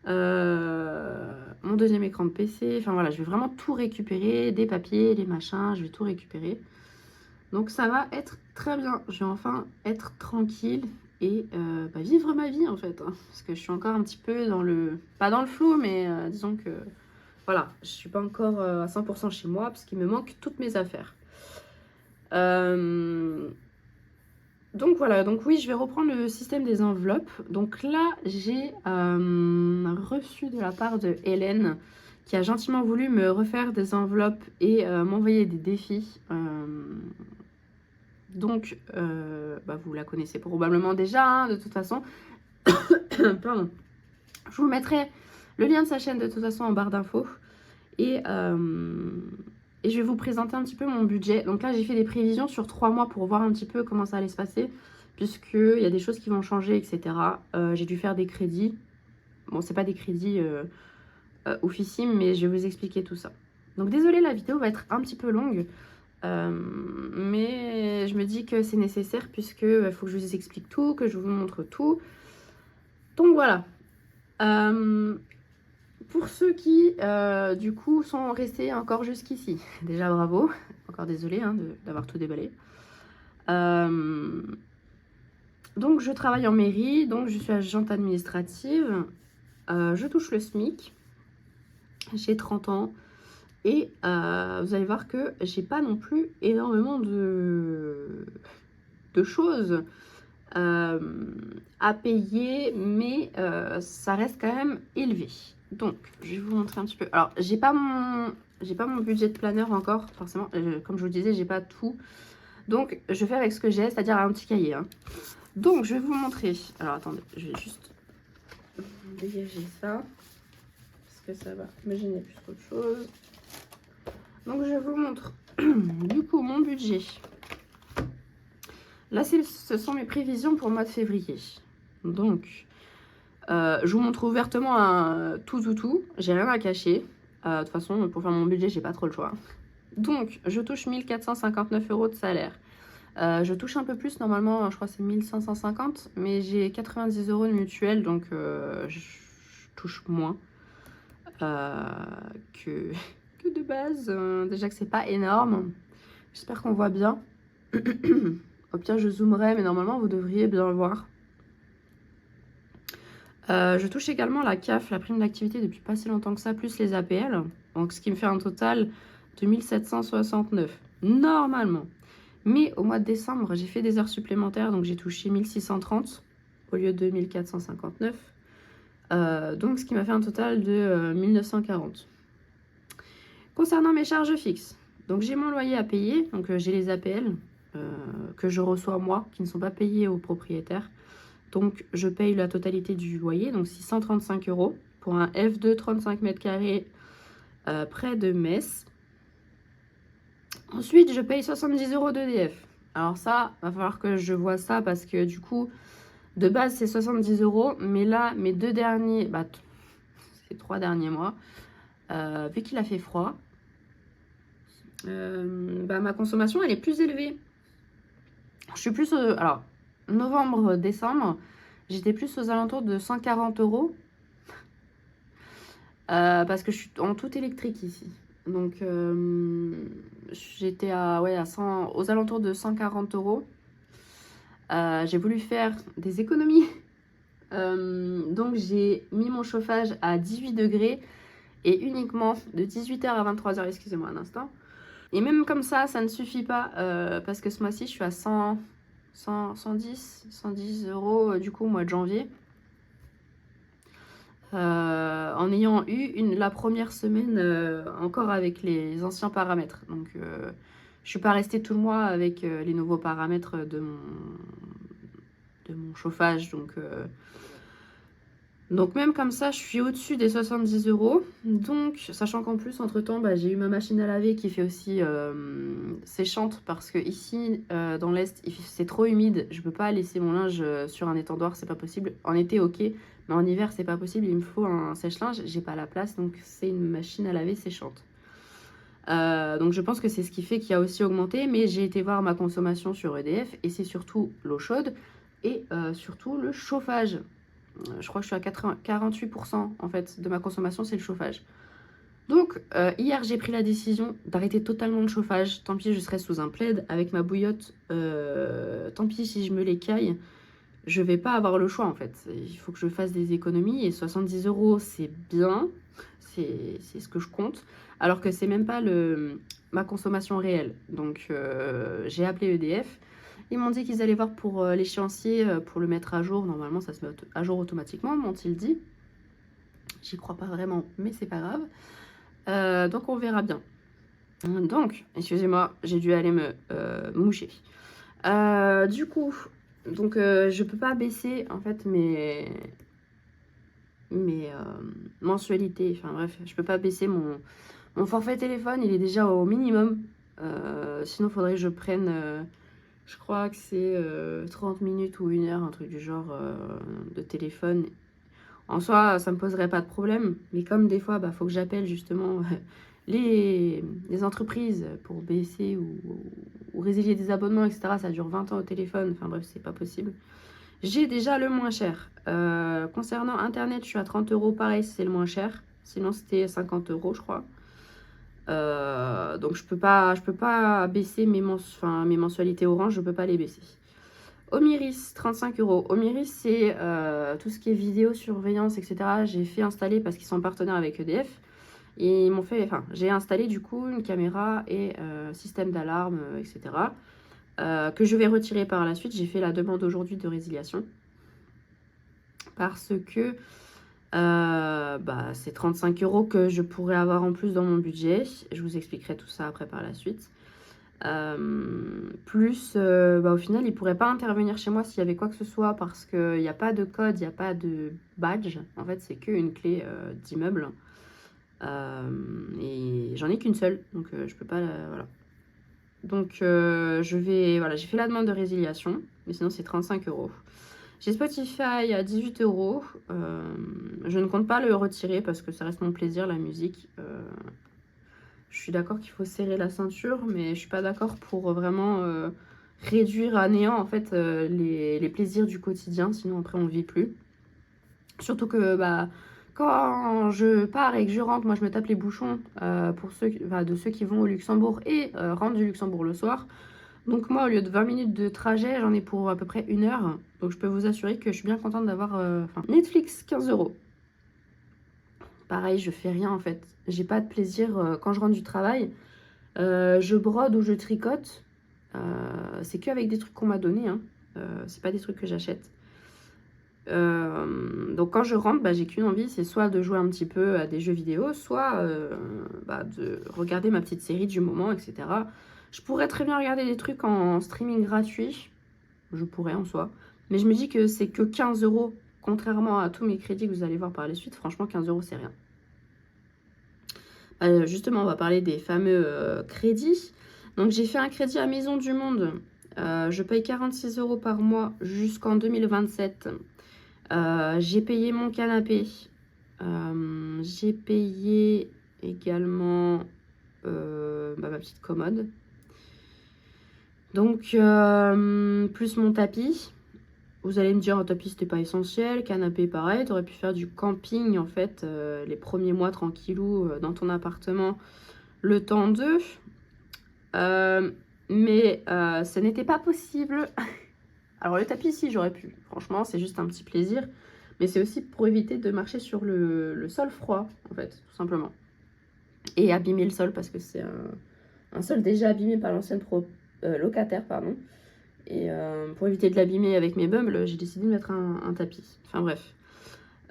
Mon deuxième écran de PC, enfin voilà, je vais vraiment tout récupérer, des papiers, des machins, je vais tout récupérer. Donc ça va être très bien, je vais enfin être tranquille et bah, vivre ma vie en fait, hein, parce que je suis encore un petit peu dans le, pas dans le flou, mais disons que voilà, je suis pas encore à 100% chez moi parce qu'il me manque toutes mes affaires. Donc voilà, donc oui, je vais reprendre le système des enveloppes. Donc là, j'ai reçu de la part de Hélène qui a gentiment voulu me refaire des enveloppes et m'envoyer des défis. Donc, bah, vous la connaissez probablement déjà, hein, de toute façon. Pardon. Je vous mettrai le lien de sa chaîne de toute façon en barre d'infos. Et je vais vous présenter un petit peu mon budget. Donc là, j'ai fait des prévisions sur 3 mois pour voir un petit peu comment ça allait se passer. Puisqu'il y a des choses qui vont changer, etc. J'ai dû faire des crédits. Bon, c'est pas des crédits oufissimes, mais je vais vous expliquer tout ça. Donc désolée, la vidéo va être un petit peu longue. Mais je me dis que c'est nécessaire puisque faut que je vous explique tout, que je vous montre tout. Donc voilà. Pour ceux qui, du coup, sont restés encore jusqu'ici, déjà bravo. Encore désolée hein, d'avoir tout déballé. Donc, je travaille en mairie, donc je suis agente administrative. Je touche le SMIC. J'ai 30 ans. Et vous allez voir que j'ai pas non plus énormément de choses à payer, mais ça reste quand même élevé. Donc, je vais vous montrer un petit peu. Alors, j'ai pas mon budget de planeur encore, forcément. Comme je vous le disais, j'ai pas tout. Donc, je fais avec ce que j'ai, c'est-à-dire un petit cahier. Hein. Donc, je vais vous montrer. Alors, attendez, je vais juste dégager ça. Parce que ça va me gêner plus qu'autre chose. Donc, je vous montre du coup mon budget. Là, ce sont mes prévisions pour le mois de février. Donc, je vous montre ouvertement tout. J'ai rien à cacher. De toute façon, pour faire mon budget, j'ai pas trop le choix. Donc, je touche 1459 € de salaire. Je touche un peu plus, normalement, je crois que c'est 1550. Mais j'ai 90 € de mutuelle, donc je touche moins que de base. Déjà que c'est pas énorme. J'espère qu'on voit bien. Au pire, je zoomerai, mais normalement, vous devriez bien le voir. Je touche également la CAF, la prime d'activité, depuis pas si longtemps que ça, plus les APL. Donc, ce qui me fait un total de 1769, normalement. Mais au mois de décembre, j'ai fait des heures supplémentaires, donc j'ai touché 1630 au lieu de 1459. Donc, ce qui m'a fait un total de 1940. Concernant mes charges fixes, donc j'ai mon loyer à payer, donc j'ai les APL que je reçois moi, qui ne sont pas payés aux propriétaires. Donc je paye la totalité du loyer, donc 635 € pour un F2 35 mètres carrés près de Metz. Ensuite, je paye 70 € d'EDF. Alors ça, va falloir que je vois ça parce que du coup, De base, c'est 70 €, mais là, mes 2 derniers, ces 3 derniers mois, vu qu'il a fait froid, ma consommation, elle est plus élevée. Je suis plus, alors, novembre, décembre, j'étais plus aux alentours de 140 €, parce que je suis en tout électrique ici. Donc, j'étais aux alentours de 140 €. J'ai voulu faire des économies. Donc, j'ai mis mon chauffage à 18 degrés et uniquement de 18 h à 23 h. Excusez-moi un instant. Et même comme ça ne suffit pas parce que ce mois-ci, je suis à 110 € du coup au mois de janvier. En ayant eu la première semaine encore avec les anciens paramètres. Donc, je ne suis pas restée tout le mois avec les nouveaux paramètres de mon chauffage. Donc même comme ça, je suis au-dessus des 70 €. Donc, sachant qu'en plus, entre-temps, j'ai eu ma machine à laver qui fait aussi séchante parce que ici, dans l'Est, c'est trop humide. Je peux pas laisser mon linge sur un étendoir, c'est pas possible. En été, ok, mais en hiver, c'est pas possible. Il me faut un sèche-linge, j'ai pas la place, donc c'est une machine à laver séchante. Donc je pense que c'est ce qui fait qu'il a aussi augmenté, mais j'ai été voir ma consommation sur EDF et c'est surtout l'eau chaude et surtout le chauffage. Je crois que je suis à 48% en fait de ma consommation, c'est le chauffage. Donc hier j'ai pris la décision d'arrêter totalement le chauffage. Tant pis, je serai sous un plaid avec ma bouillotte. Tant pis si je me l'écaille, je vais pas avoir le choix en fait. Il faut que je fasse des économies et 70 € c'est bien, c'est ce que je compte. Alors que c'est même pas ma consommation réelle. Donc j'ai appelé EDF. Ils m'ont dit qu'ils allaient voir pour l'échéancier, pour le mettre à jour. Normalement, ça se met à jour automatiquement, m'ont-ils dit. J'y crois pas vraiment, mais c'est pas grave. Donc, on verra bien. Donc, excusez-moi, j'ai dû aller me moucher. Du coup, donc, je peux pas baisser, en fait, mes mensualités. Enfin, bref, je peux pas baisser mon forfait téléphone. Il est déjà au minimum. Sinon, il faudrait que je prenne... je crois que c'est 30 minutes ou 1 heure, un truc du genre de téléphone. En soi, ça me poserait pas de problème. Mais comme des fois, faut que j'appelle justement les entreprises pour baisser ou résilier des abonnements, etc. Ça dure 20 ans au téléphone. Enfin bref, c'est pas possible. J'ai déjà le moins cher. Concernant Internet, je suis à 30 € pareil, c'est le moins cher. Sinon, c'était 50 €, je crois. Donc je peux pas baisser mes mensualités Orange, je peux pas les baisser. Omiris, 35 €. Omiris, c'est tout ce qui est vidéosurveillance, etc. J'ai fait installer parce qu'ils sont partenaires avec EDF. Et ils m'ont fait, j'ai installé du coup une caméra et système d'alarme, etc. Que je vais retirer par la suite. J'ai fait la demande aujourd'hui de résiliation parce que c'est 35 € que je pourrais avoir en plus dans mon budget. Je vous expliquerai tout ça après par la suite. Plus, au final, il ne pourrait pas intervenir chez moi s'il y avait quoi que ce soit parce qu'il n'y a pas de code, il n'y a pas de badge. En fait, c'est qu'une clé d'immeuble. Et j'en ai qu'une seule, donc je peux pas... voilà. Donc, j'ai fait la demande de résiliation, mais sinon, c'est 35 €. J'ai Spotify à 18 €. Je ne compte pas le retirer parce que ça reste mon plaisir, la musique. Je suis d'accord qu'il faut serrer la ceinture, mais je suis pas d'accord pour vraiment réduire à néant en fait les plaisirs du quotidien, sinon après on vit plus. Surtout que quand je pars et que je rentre, moi je me tape les bouchons pour de ceux qui vont au Luxembourg et rentrent du Luxembourg le soir. Donc moi, au lieu de 20 minutes de trajet, j'en ai pour à peu près 1 heure. Donc je peux vous assurer que je suis bien contente d'avoir Netflix, 15 €. Pareil, je fais rien en fait. J'ai pas de plaisir quand je rentre du travail. Je brode ou je tricote. C'est qu'avec des trucs qu'on m'a donnés. C'est pas des trucs que j'achète. Donc quand je rentre, j'ai qu'une envie, c'est soit de jouer un petit peu à des jeux vidéo, soit de regarder ma petite série du moment, etc. Je pourrais très bien regarder des trucs en streaming gratuit. Je pourrais en soi. Mais je me dis que c'est que 15 €. Contrairement à tous mes crédits que vous allez voir par la suite, franchement 15 € c'est rien. Justement, on va parler des fameux crédits. Donc j'ai fait un crédit à Maison du Monde Je paye 46 € par mois jusqu'en 2027. J'ai payé mon canapé. J'ai payé également ma petite commode. Donc, plus mon tapis. Vous allez me dire, un tapis, c'était pas essentiel. Canapé, pareil. Tu aurais pu faire du camping, en fait, les premiers mois tranquillou dans ton appartement. Le temps d'eux. Mais ce n'était pas possible. Alors, le tapis, si, j'aurais pu. Franchement, c'est juste un petit plaisir. Mais c'est aussi pour éviter de marcher sur le sol froid, en fait, tout simplement. Et abîmer le sol, parce que c'est un sol déjà abîmé par l'ancienne locataire, pardon. Et pour éviter de l'abîmer avec mes meubles, j'ai décidé de mettre un tapis. Enfin bref.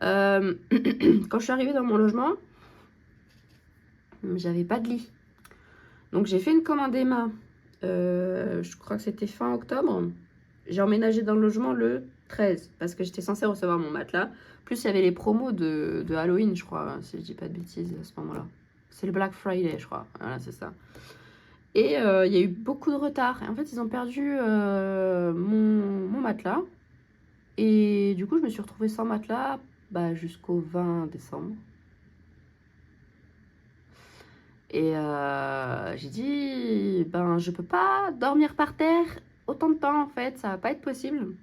Quand je suis arrivée dans mon logement, j'avais pas de lit. Donc j'ai fait une commande Emma. Je crois que c'était fin octobre. J'ai emménagé dans le logement le 13 parce que j'étais censée recevoir mon matelas. Plus il y avait les promos de Halloween, je crois, si je dis pas de bêtises à ce moment-là. C'est le Black Friday, je crois. Voilà, c'est ça. Et il y a eu beaucoup de retard. Et en fait, ils ont perdu mon matelas. Et du coup, je me suis retrouvée sans matelas jusqu'au 20 décembre. Et j'ai dit, je peux pas dormir par terre autant de temps en fait, ça va pas être possible.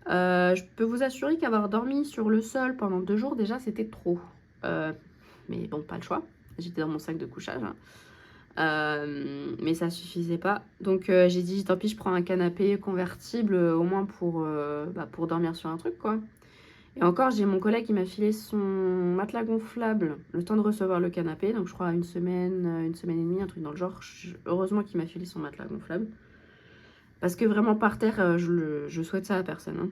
Je peux vous assurer qu'avoir dormi sur le sol pendant 2 jours, déjà, c'était trop. Mais bon, pas le choix. J'étais dans mon sac de couchage. Mais ça suffisait pas. Donc j'ai dit, tant pis, je prends un canapé convertible, au moins pour dormir sur un truc, quoi. Et encore, j'ai mon collègue qui m'a filé son matelas gonflable le temps de recevoir le canapé. Donc, je crois une semaine et demie, un truc dans le genre. Heureusement qu'il m'a filé son matelas gonflable. Parce que vraiment, par terre, je souhaite ça à personne.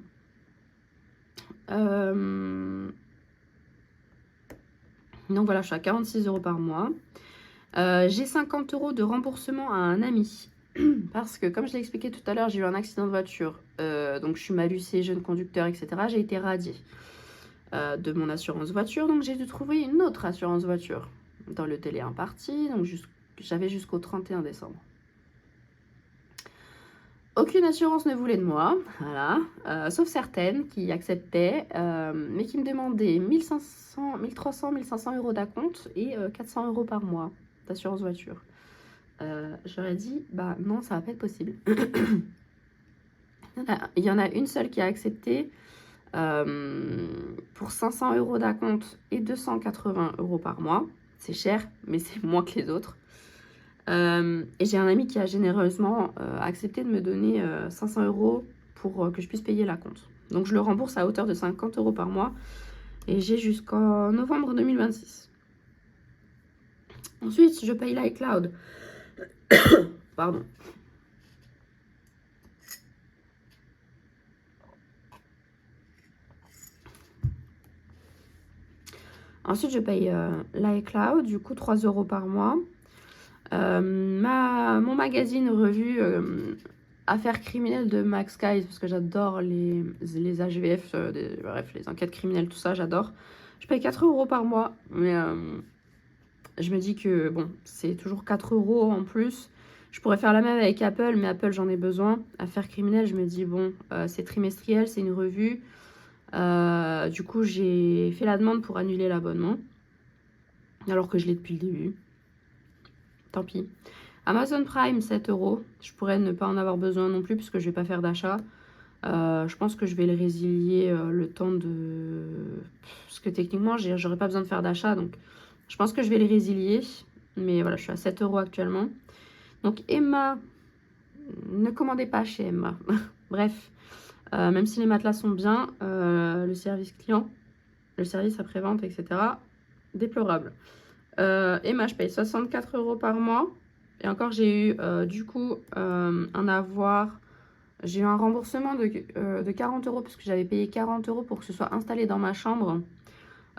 Donc, voilà, je suis à 46 € par mois. J'ai 50 € de remboursement à un ami. Parce que, comme je l'ai expliqué tout à l'heure, j'ai eu un accident de voiture. Donc, je suis malucée, jeune conducteur, etc. J'ai été radiée de mon assurance voiture. Donc, j'ai dû trouver une autre assurance voiture dans le délai imparti. Donc, j'avais jusqu'au 31 décembre. Aucune assurance ne voulait de moi, voilà, sauf certaines qui acceptaient, mais qui me demandaient 1500, 1300, 1500 € d'acompte et 400 € par mois d'assurance voiture. J'aurais dit, non, ça va pas être possible. Il y en a une seule qui a accepté pour 500 € d'acompte et 280 € par mois. C'est cher, mais c'est moins que les autres. Et j'ai un ami qui a généreusement accepté de me donner 500 € pour que je puisse payer l'acompte. Donc je le rembourse à hauteur de 50 € par mois et j'ai jusqu'en novembre 2026. Ensuite, je paye l'iCloud. Pardon. Ensuite, je paye l'iCloud, du coup 3 € par mois. Mon magazine revue Affaires criminelles de Max Guys, parce que j'adore les HVF, bref, les enquêtes criminelles, tout ça, j'adore. Je paye 4 € par mois, mais je me dis que bon, c'est toujours 4 € en plus. Je pourrais faire la même avec Apple, mais Apple, j'en ai besoin. Affaires criminelles, je me dis, bon, c'est trimestriel, c'est une revue. Du coup, j'ai fait la demande pour annuler l'abonnement, alors que je l'ai depuis le début. Tant pis. Amazon Prime, 7 €. Je pourrais ne pas en avoir besoin non plus, puisque je vais pas faire d'achat. Je pense que je vais le résilier le temps de... Parce que techniquement, j'aurais pas besoin de faire d'achat, donc je pense que je vais les résilier. Mais voilà, je suis à 7 € actuellement. Donc Emma, ne commandez pas chez Emma. Bref, même si les matelas sont bien, le service client, le service après-vente, etc., déplorable. Emma, je paye 64 € par mois. Et encore, j'ai eu du coup un avoir. J'ai eu un remboursement de 40 € parce que j'avais payé 40 € pour que ce soit installé dans ma chambre.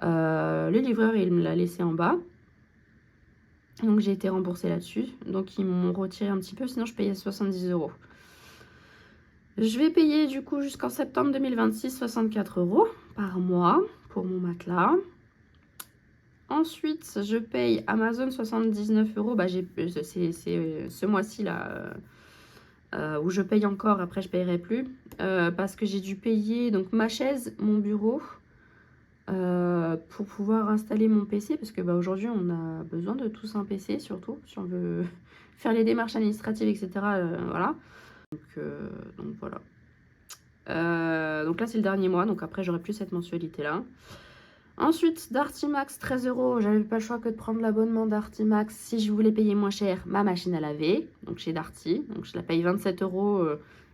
Le livreur, il me l'a laissé en bas. Donc j'ai été remboursée là-dessus. Donc ils m'ont retiré un petit peu, sinon je payais 70 €. Je vais payer du coup jusqu'en septembre 2026 64 € par mois pour mon matelas. Ensuite, je paye Amazon 79 €. C'est ce mois-ci là. où je paye encore, après je payerai plus, parce que j'ai dû payer donc ma chaise, mon bureau, pour pouvoir installer mon PC, parce que bah, aujourd'hui on a besoin de tous un PC, surtout si on veut faire les démarches administratives, etc. Voilà. Donc voilà. Donc là c'est le dernier mois, donc après j'aurai plus cette mensualité là. Ensuite, Darty-Max, 13 euros. J'avais pas le choix que de prendre l'abonnement Darty-Max si je voulais payer moins cher ma machine à laver, donc chez Darty. Donc je la paye 27 euros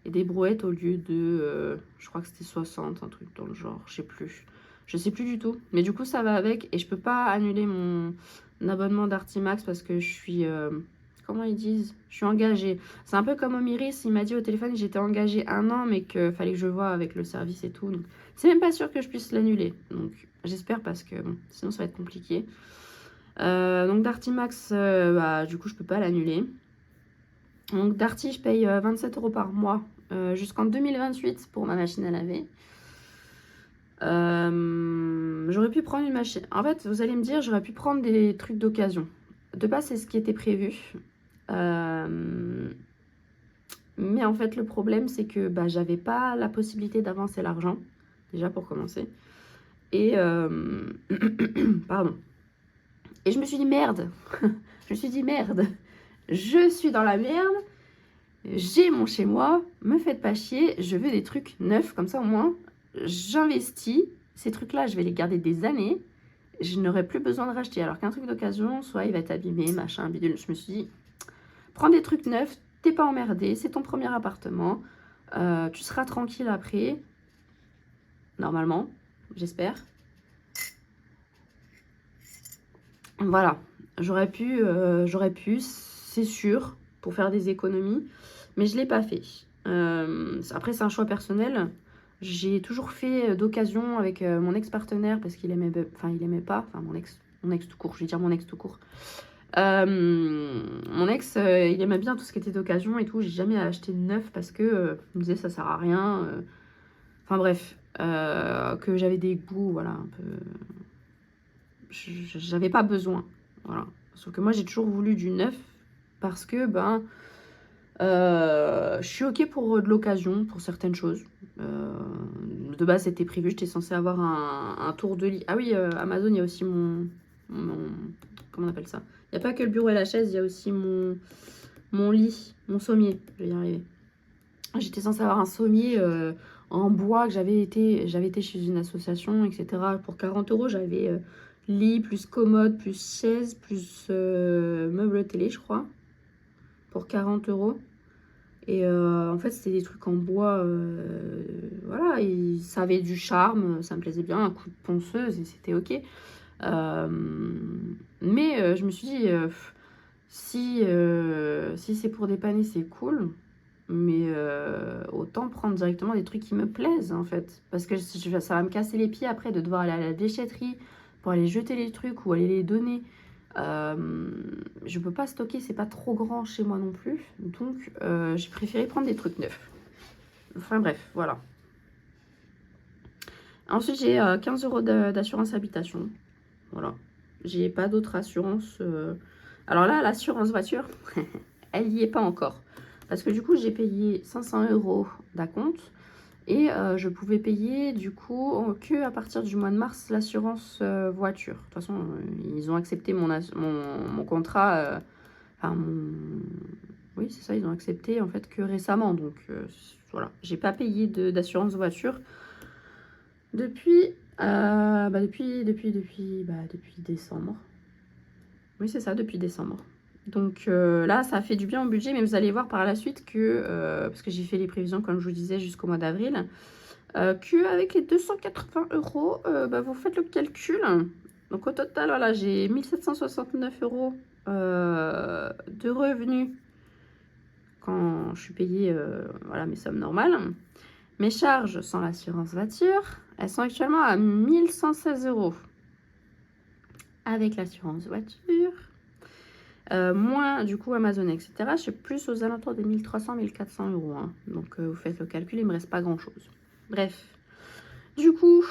et des brouettes au lieu de, je crois que c'était 60, un truc dans le genre, je sais plus. Je sais plus du tout. Mais du coup, ça va avec et je peux pas annuler mon abonnement Darty-Max parce que je suis, comment ils disent? Je suis engagée. C'est un peu comme Omiris, il m'a dit au téléphone que j'étais engagée 1 an, mais qu'il fallait que je voie avec le service et tout. Donc, c'est même pas sûr que je puisse l'annuler. Donc, j'espère parce que bon, sinon ça va être compliqué. Donc, Darty Max, bah, du coup, je peux pas l'annuler. Donc, Darty, je paye 27 euros par mois jusqu'en 2028 pour ma machine à laver. J'aurais pu prendre une machine. En fait, vous allez me dire, j'aurais pu prendre des trucs d'occasion. De base, c'est ce qui était prévu. Mais en fait, le problème, c'est que bah, j'avais pas la possibilité d'avancer l'argent, déjà pour commencer. Et pardon. Et je me suis dit merde. Je me suis dit merde. Je suis dans la merde. J'ai mon chez moi. Me faites pas chier. Je veux des trucs neufs comme ça au moins. J'investis. Ces trucs-là, je vais les garder des années. Je n'aurai plus besoin de racheter. Alors qu'un truc d'occasion, soit il va être abîmé, machin, bidule. Je me suis dit, prends des trucs neufs. T'es pas emmerdé. C'est ton premier appartement. Tu seras tranquille après. Normalement. J'espère. Voilà, j'aurais pu, c'est sûr, pour faire des économies, mais je ne l'ai pas fait. Après, c'est un choix personnel. J'ai toujours fait d'occasion avec mon ex-partenaire parce qu'il aimait, enfin, il aimait pas, enfin, mon ex tout court, je vais dire mon ex tout court. Mon ex, il aimait bien tout ce qui était d'occasion et tout. J'ai jamais acheté de neuf parce que il me disait ça sert à rien. Enfin bref, que j'avais des goûts, voilà, un peu. J'avais pas besoin. Voilà. Sauf que moi, j'ai toujours voulu du neuf parce que ben, je suis ok pour de l'occasion, pour certaines choses. De base, c'était prévu. J'étais censée avoir un tour de lit. Ah oui, Amazon, il y a aussi comment on appelle ça? Il n'y a pas que le bureau et la chaise, il y a aussi mon lit, mon sommier. Je vais y arriver. J'étais censée avoir un sommier en bois que j'avais été chez une association, etc. Pour 40 euros, j'avais lit, plus commode, plus chaise, plus meuble télé, je crois, pour 40 euros. Et en fait, c'était des trucs en bois, voilà, et ça avait du charme, ça me plaisait bien, un coup de ponceuse, et c'était ok. Mais je me suis dit, si c'est pour dépanner, c'est cool. Mais autant prendre directement des trucs qui me plaisent, en fait. Parce que ça va me casser les pieds après de devoir aller à la déchetterie pour aller jeter les trucs ou aller les donner. Je peux pas stocker, c'est pas trop grand chez moi non plus. Donc, j'ai préféré prendre des trucs neufs. Enfin bref, voilà. Ensuite, j'ai 15 euros d'assurance habitation. Voilà. J'ai pas d'autre assurance. Alors là, l'assurance voiture, elle y est pas encore. Parce que du coup, j'ai payé 500 euros d'acompte. Et je pouvais payer du coup que à partir du mois de mars l'assurance voiture. De toute façon, ils ont accepté mon contrat. Enfin, oui, c'est ça, ils ont accepté en fait que récemment. Donc voilà, j'ai pas payé d'assurance voiture depuis, depuis décembre. Oui, c'est ça, depuis décembre. Donc là, ça a fait du bien au budget, mais vous allez voir par la suite que, parce que j'ai fait les prévisions, comme je vous disais, jusqu'au mois d'avril, qu'avec les 280 euros, vous faites le calcul. Donc au total, voilà, j'ai 1769 euros de revenus quand je suis payée voilà, mes sommes normales. Mes charges sans l'assurance voiture, elles sont actuellement à 1116 euros avec l'assurance voiture. Moins du coup Amazon, etc. Je suis plus aux alentours des 1300-1400 euros. Hein. Donc vous faites le calcul, il me reste pas grand chose. Bref. Du coup,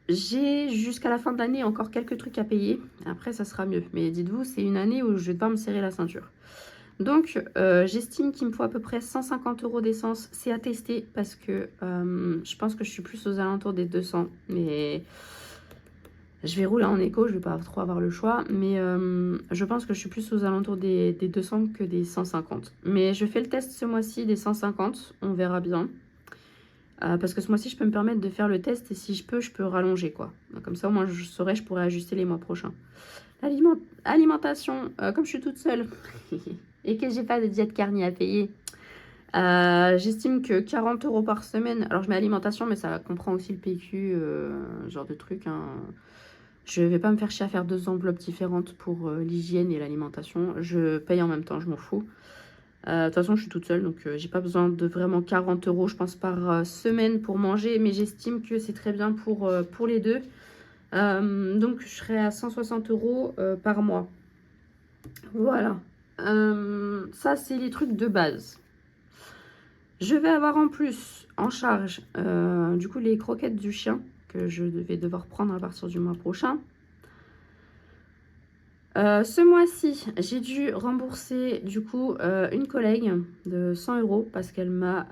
j'ai jusqu'à la fin de l'année encore quelques trucs à payer. Après, ça sera mieux. Mais dites-vous, c'est une année où je vais devoir me serrer la ceinture. Donc, j'estime qu'il me faut à peu près 150 € d'essence. C'est à tester parce que je pense que je suis plus aux alentours des 200. Mais je vais rouler en éco, je vais pas trop avoir le choix. Mais je pense que je suis plus aux alentours des 200 que des 150. Mais je fais le test ce mois-ci des 150. On verra bien. Parce que ce mois-ci, je peux me permettre de faire le test. Et si je peux rallonger, quoi. Comme ça, au moins, je saurai, je pourrai ajuster les mois prochains. Alimentation, comme je suis toute seule et que j'ai pas de diète carni à payer, j'estime que 40 € par semaine. Alors je mets alimentation, mais ça comprend aussi le PQ, genre de truc. Hein. Je vais pas me faire chier à faire 2 enveloppes différentes pour l'hygiène et l'alimentation. Je paye en même temps, je m'en fous. De toute façon, je suis toute seule, donc j'ai pas besoin de vraiment 40 € je pense, par semaine pour manger. Mais j'estime que c'est très bien pour les deux. Donc je serai à 160 € par mois. Voilà. Ça, c'est les trucs de base. Je vais avoir en plus en charge du coup les croquettes du chien que je vais devoir prendre à partir du mois prochain. Ce mois-ci, j'ai dû rembourser du coup une collègue de 100 € parce qu'elle m'a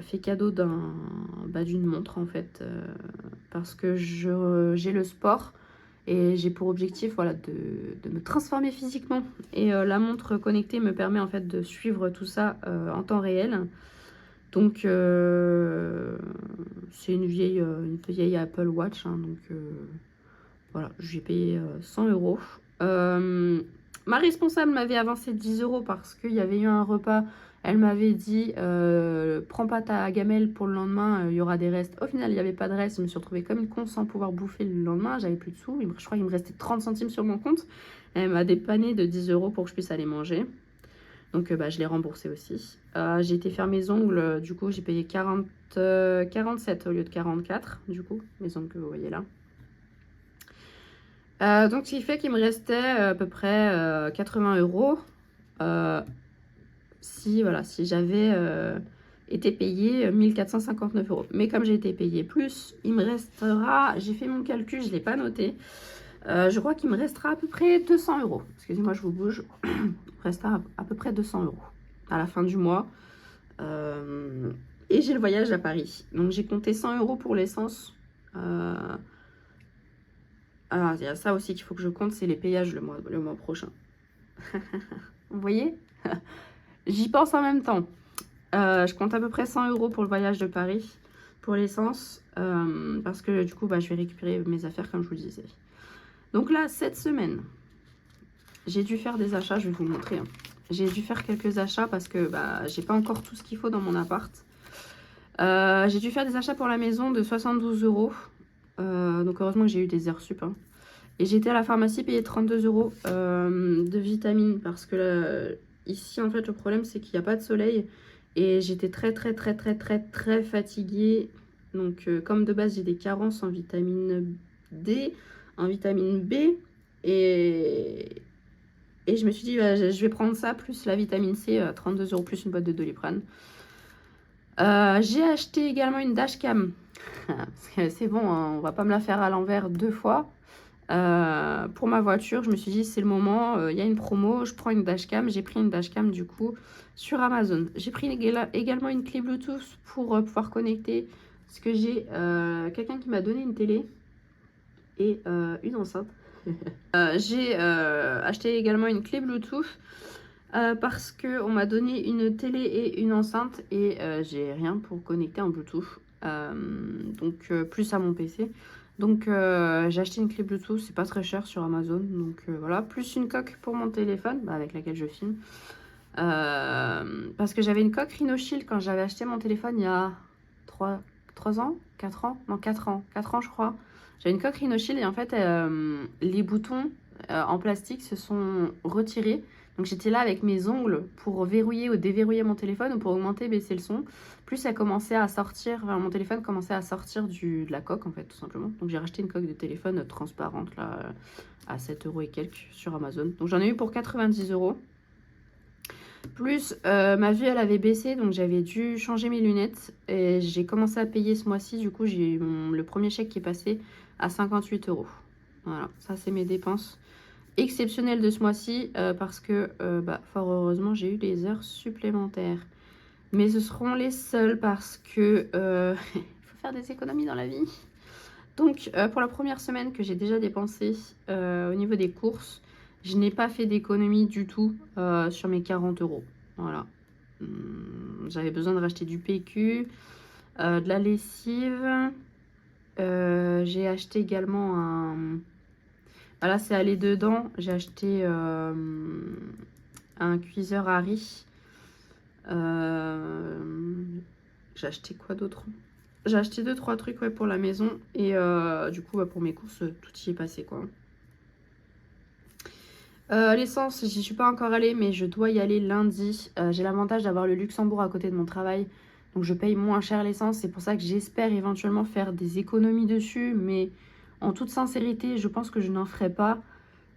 fait cadeau d'une montre en fait, parce que j'ai le sport et j'ai pour objectif voilà, de me transformer physiquement. Et la montre connectée me permet en fait de suivre tout ça en temps réel. Donc c'est une vieille Apple Watch, hein, donc voilà, j'ai payé 100 €. Ma responsable m'avait avancé 10 € parce qu'il y avait eu un repas. Elle m'avait dit prends pas ta gamelle pour le lendemain, il y aura des restes. Au final, il n'y avait pas de restes. Je me suis retrouvée comme une con sans pouvoir bouffer le lendemain. J'avais plus de sous. Je crois qu'il me restait 30 centimes sur mon compte. Elle m'a dépanné de 10 € pour que je puisse aller manger. Donc je l'ai remboursé aussi. J'ai été faire mes ongles. Du coup, j'ai payé 47 au lieu de 44. Du coup, mes ongles que vous voyez là. Donc, ce qui fait qu'il me restait à peu près 80 €. Si j'avais été payée 1459 €. Mais comme j'ai été payée plus, il me restera, j'ai fait mon calcul, je ne l'ai pas noté. Je crois qu'il me restera à peu près 200 €. Excusez-moi, je vous bouge. Il me restera à peu près 200 € à la fin du mois. Et j'ai le voyage à Paris. Donc, j'ai compté 100 € pour l'essence. Ah, il y a ça aussi qu'il faut que je compte, c'est les payages le mois prochain. Vous voyez? J'y pense en même temps. Je compte à peu près 100 € pour le voyage de Paris, pour l'essence, parce que du coup, je vais récupérer mes affaires comme je vous disais. Donc là, cette semaine, j'ai dû faire des achats, je vais vous le montrer. Hein. J'ai dû faire quelques achats parce que j'ai pas encore tout ce qu'il faut dans mon appart. J'ai dû faire des achats pour la maison de 72 €. Donc heureusement que j'ai eu des heures sup. Hein. Et j'ai été à la pharmacie payer 32 € de vitamines parce que là, ici en fait le problème c'est qu'il n'y a pas de soleil et j'étais très fatiguée. Donc comme de base j'ai des carences en vitamine D, en vitamine B et je me suis dit je vais prendre ça plus la vitamine C, 32 € plus une boîte de Doliprane. J'ai acheté également une dashcam. Parce que c'est bon, hein, on va pas me la faire à l'envers 2 fois. Pour ma voiture, je me suis dit c'est le moment, il y a une promo, je prends une dashcam. J'ai pris une dashcam du coup sur Amazon. J'ai pris également une clé Bluetooth pour pouvoir connecter. Parce que j'ai quelqu'un qui m'a donné une télé et une enceinte. J'ai acheté également une clé Bluetooth. Parce qu'on m'a donné une télé et une enceinte et j'ai rien pour connecter en Bluetooth, donc plus à mon PC. Donc j'ai acheté une clé Bluetooth, c'est pas très cher sur Amazon, donc voilà, plus une coque pour mon téléphone avec laquelle je filme. Parce que j'avais une coque Rhinoshield quand j'avais acheté mon téléphone il y a 3 ans, 4 ans, non 4 ans je crois. J'avais une coque Rhinoshield et en fait les boutons en plastique se sont retirés. Donc j'étais là avec mes ongles pour verrouiller ou déverrouiller mon téléphone ou pour augmenter, baisser le son. Plus ça commençait à sortir, enfin, mon téléphone commençait à sortir de la coque en fait tout simplement. Donc j'ai racheté une coque de téléphone transparente là à 7 € et quelques sur Amazon. Donc j'en ai eu pour 90 €. Plus ma vue elle avait baissé donc j'avais dû changer mes lunettes et j'ai commencé à payer ce mois-ci. Du coup j'ai eu le premier chèque qui est passé à 58 €. Voilà, ça c'est mes dépenses exceptionnel de ce mois-ci parce que, fort heureusement, j'ai eu des heures supplémentaires. Mais ce seront les seules parce que il faut faire des économies dans la vie. Donc, pour la première semaine que j'ai déjà dépensé au niveau des courses, je n'ai pas fait d'économie du tout sur mes 40 €. Voilà. J'avais besoin de racheter du PQ, de la lessive. J'ai acheté également un... Voilà, c'est allé dedans. J'ai acheté un cuiseur à riz. J'ai acheté quoi d'autre? J'ai acheté 2-3 trucs ouais, pour la maison. Et du coup, pour mes courses, tout y est passé, quoi. L'essence, j'y suis pas encore allée, mais je dois y aller lundi. J'ai l'avantage d'avoir le Luxembourg à côté de mon travail. Donc, je paye moins cher l'essence. C'est pour ça que j'espère éventuellement faire des économies dessus. Mais en toute sincérité, je pense que je n'en ferai pas.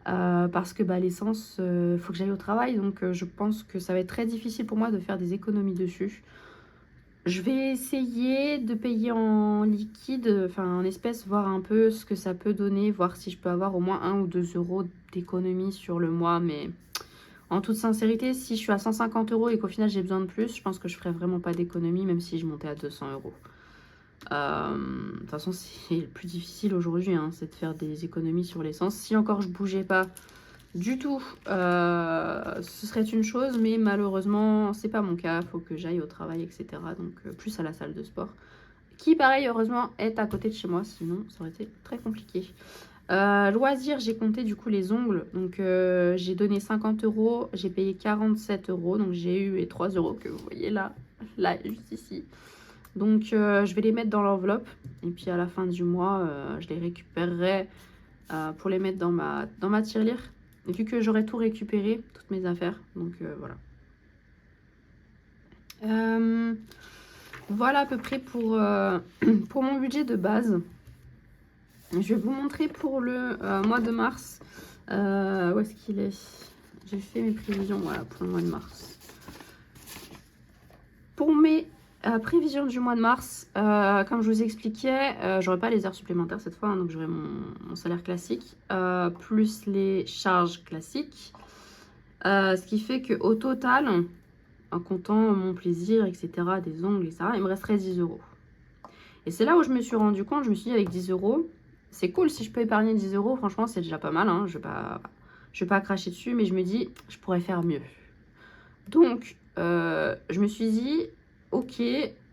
Parce que l'essence, faut que j'aille au travail. Donc, je pense que ça va être très difficile pour moi de faire des économies dessus. Je vais essayer de payer en liquide, enfin en espèces, voir un peu ce que ça peut donner, voir si je peux avoir au moins 1 ou 2 € d'économie sur le mois. Mais en toute sincérité, si je suis à 150 € et qu'au final j'ai besoin de plus, je pense que je ferai vraiment pas d'économie, même si je montais à 200 €. De toute façon, c'est le plus difficile aujourd'hui, hein, c'est de faire des économies sur l'essence. Si encore je bougeais pas du tout, ce serait une chose, mais malheureusement c'est pas mon cas, faut que j'aille au travail, etc. Donc plus à la salle de sport, qui pareil heureusement est à côté de chez moi, sinon ça aurait été très compliqué. Loisirs, j'ai compté du coup les ongles, donc j'ai donné 50 €, j'ai payé 47 €, donc j'ai eu les 3 € que vous voyez là juste ici. Donc je vais les mettre dans l'enveloppe et puis à la fin du mois je les récupérerai pour les mettre dans ma tirelire. Et vu que j'aurai tout récupéré, toutes mes affaires. Donc voilà. Voilà à peu près pour, pour mon budget de base. Je vais vous montrer pour le mois de mars. Où est-ce qu'il est? J'ai fait mes prévisions, voilà, pour le mois de mars. Pour mes prévisions du mois de mars, comme je vous expliquais, j'aurai pas les heures supplémentaires cette fois, hein, donc j'aurai mon salaire classique, plus les charges classiques. Ce qui fait qu'au total, en comptant mon plaisir, etc., des ongles, etc., il me resterait 10 €. Et c'est là où je me suis rendu compte, je me suis dit avec 10 €, c'est cool si je peux épargner 10 €, franchement c'est déjà pas mal, hein, je vais pas cracher dessus, mais je me dis, je pourrais faire mieux. Donc, je me suis dit, ok,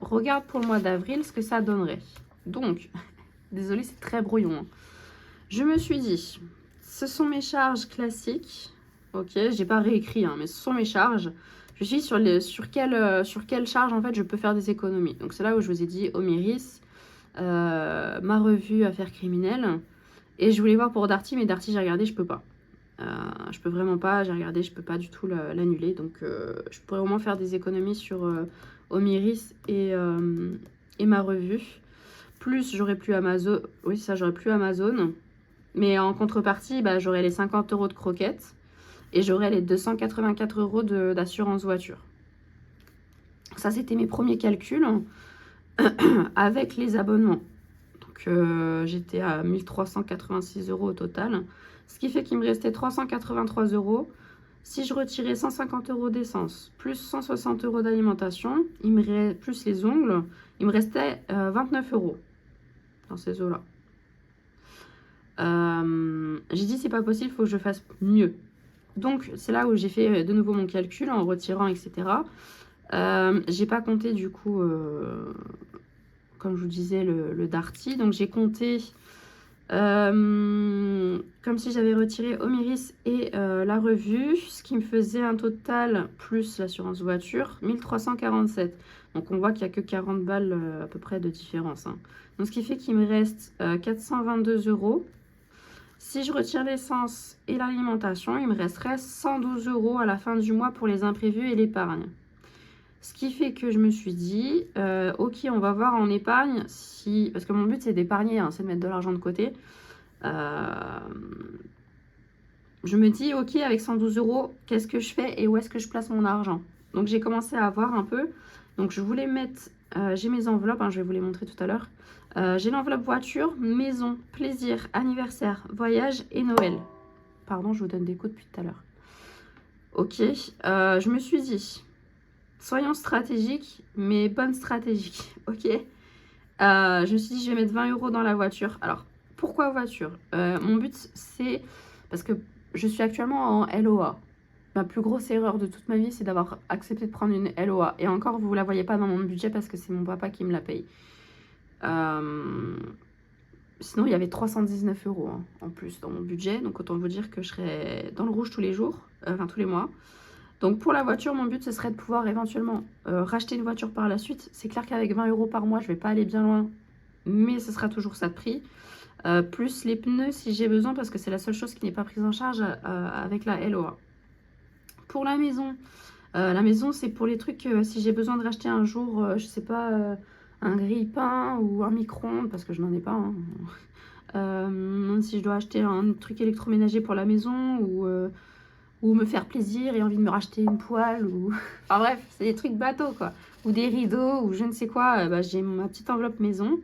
regarde pour le mois d'avril ce que ça donnerait. Donc, désolée, c'est très brouillon, hein. Je me suis dit, ce sont mes charges classiques. Ok, j'ai pas réécrit, hein, mais ce sont mes charges. Je suis sur quelle charge en fait je peux faire des économies. Donc c'est là où je vous ai dit Omiris, ma revue Affaires criminelles. Et je voulais voir pour Darty, mais Darty j'ai regardé, je peux pas. Je peux vraiment pas, j'ai regardé, je peux pas du tout l'annuler. Donc je pourrais au moins faire des économies sur Omiris et ma revue. Plus j'aurais plus Amazon. Oui, ça, j'aurais plus Amazon. Mais en contrepartie, j'aurais les 50 € de croquettes et j'aurais les 284 € d'assurance voiture. Ça, c'était mes premiers calculs avec les abonnements. Donc, j'étais à 1386 € au total. Ce qui fait qu'il me restait 383 €. Si je retirais 150 € d'essence, plus 160 € d'alimentation, plus les ongles, il me restait 29 € dans ces eaux-là. J'ai dit c'est pas possible, il faut que je fasse mieux. Donc c'est là où j'ai fait de nouveau mon calcul en retirant, etc. J'ai pas compté du coup, comme je vous disais, le Darty. Donc j'ai compté comme si j'avais retiré Omiris et la revue, ce qui me faisait un total plus l'assurance voiture, 1347. Donc on voit qu'il n'y a que 40 balles à peu près de différence, hein. Donc ce qui fait qu'il me reste 422 €. Si je retire l'essence et l'alimentation, il me resterait 112 € à la fin du mois pour les imprévus et l'épargne. Ce qui fait que je me suis dit, ok, on va voir en épargne si... Parce que mon but, c'est d'épargner, hein, c'est de mettre de l'argent de côté. Je me dis, ok, avec 112 €, qu'est-ce que je fais et où est-ce que je place mon argent? Donc, j'ai commencé à voir un peu. Donc, je voulais mettre... j'ai mes enveloppes, hein, je vais vous les montrer tout à l'heure. J'ai l'enveloppe voiture, maison, plaisir, anniversaire, voyage et Noël. Pardon, je vous donne des coups depuis tout à l'heure. Ok, je me suis dit, soyons stratégiques, mais bonnes stratégiques, ok. Je me suis dit, je vais mettre 20 € dans la voiture. Alors, pourquoi voiture? Mon but, c'est parce que je suis actuellement en LOA. Ma plus grosse erreur de toute ma vie, c'est d'avoir accepté de prendre une LOA. Et encore, vous ne la voyez pas dans mon budget parce que c'est mon papa qui me la paye. Sinon, il y avait 319 € hein, en plus dans mon budget. Donc, autant vous dire que je serais dans le rouge tous les jours, enfin tous les mois. Donc, pour la voiture, mon but, ce serait de pouvoir éventuellement racheter une voiture par la suite. C'est clair qu'avec 20 € par mois, je ne vais pas aller bien loin. Mais ce sera toujours ça de prix. Plus les pneus si j'ai besoin, parce que c'est la seule chose qui n'est pas prise en charge avec la LOA. Pour la maison, c'est pour les trucs, si j'ai besoin de racheter un jour, je sais pas, un grille-pain ou un micro-ondes, parce que je n'en ai pas. Hein. Si je dois acheter un truc électroménager pour la maison ou me faire plaisir et envie de me racheter une poêle ou... Enfin bref, c'est des trucs bateaux quoi. Ou des rideaux ou je ne sais quoi, bah, j'ai ma petite enveloppe maison.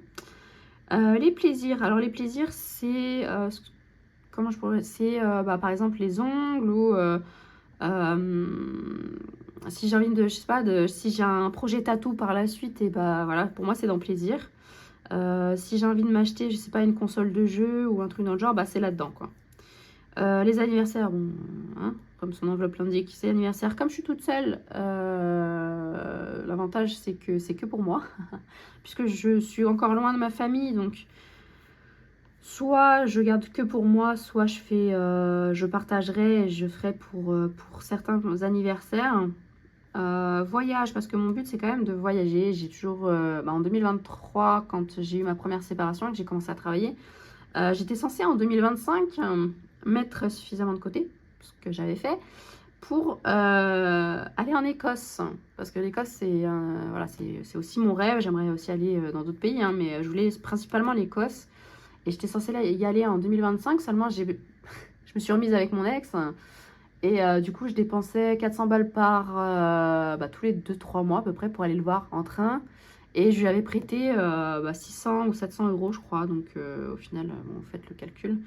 Les plaisirs, alors les plaisirs c'est... comment je pourrais... C'est bah, par exemple les ongles ou... si j'ai envie de, je sais pas, si j'ai un projet tatou par la suite, et bah voilà, pour moi c'est dans plaisir. Si j'ai envie de m'acheter, je sais pas, une console de jeu ou un truc dans le genre, bah c'est là-dedans quoi. Les anniversaires, bon, hein, comme son enveloppe l'indique, c'est anniversaire. Comme je suis toute seule, l'avantage c'est que pour moi, puisque je suis encore loin de ma famille, donc soit je garde que pour moi, soit je partagerai et je ferai pour certains anniversaires. Voyage, parce que mon but c'est quand même de voyager. J'ai toujours, en 2023, quand j'ai eu ma première séparation et que j'ai commencé à travailler, j'étais censée en 2025 mettre suffisamment de côté, ce que j'avais fait, pour aller en Écosse. Parce que l'Écosse, voilà, c'est aussi mon rêve. J'aimerais aussi aller dans d'autres pays, hein, mais je voulais principalement l'Écosse. Et j'étais censée y aller en 2025, seulement je me suis remise avec mon ex. Et du coup, je dépensais 400 balles tous les 2-3 mois à peu près pour aller le voir en train. Et je lui avais prêté 600 ou 700 €, je crois. Donc au final, bon, faites le calcul.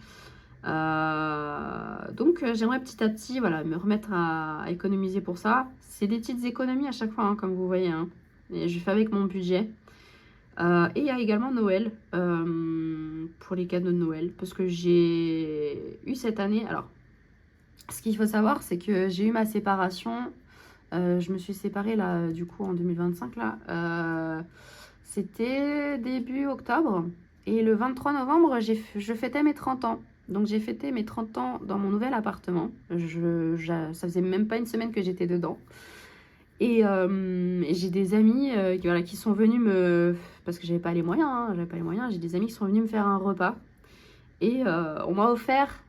Donc j'aimerais petit à petit voilà, me remettre à économiser pour ça. C'est des petites économies à chaque fois, hein, comme vous voyez. Hein. Et je fais avec mon budget. Et il y a également Noël, pour les cadeaux de Noël. Parce que j'ai eu cette année... Alors, ce qu'il faut savoir, c'est que j'ai eu ma séparation. Je me suis séparée là, du coup, en 2025. Là. C'était début octobre. Et le 23 novembre, je fêtais mes 30 ans. Donc j'ai fêté mes 30 ans dans mon nouvel appartement. Ça faisait même pas une semaine que j'étais dedans. Et j'ai des amis qui sont venus parce que j'avais pas les moyens, hein, j'ai des amis qui sont venus me faire un repas. Et on m'a offert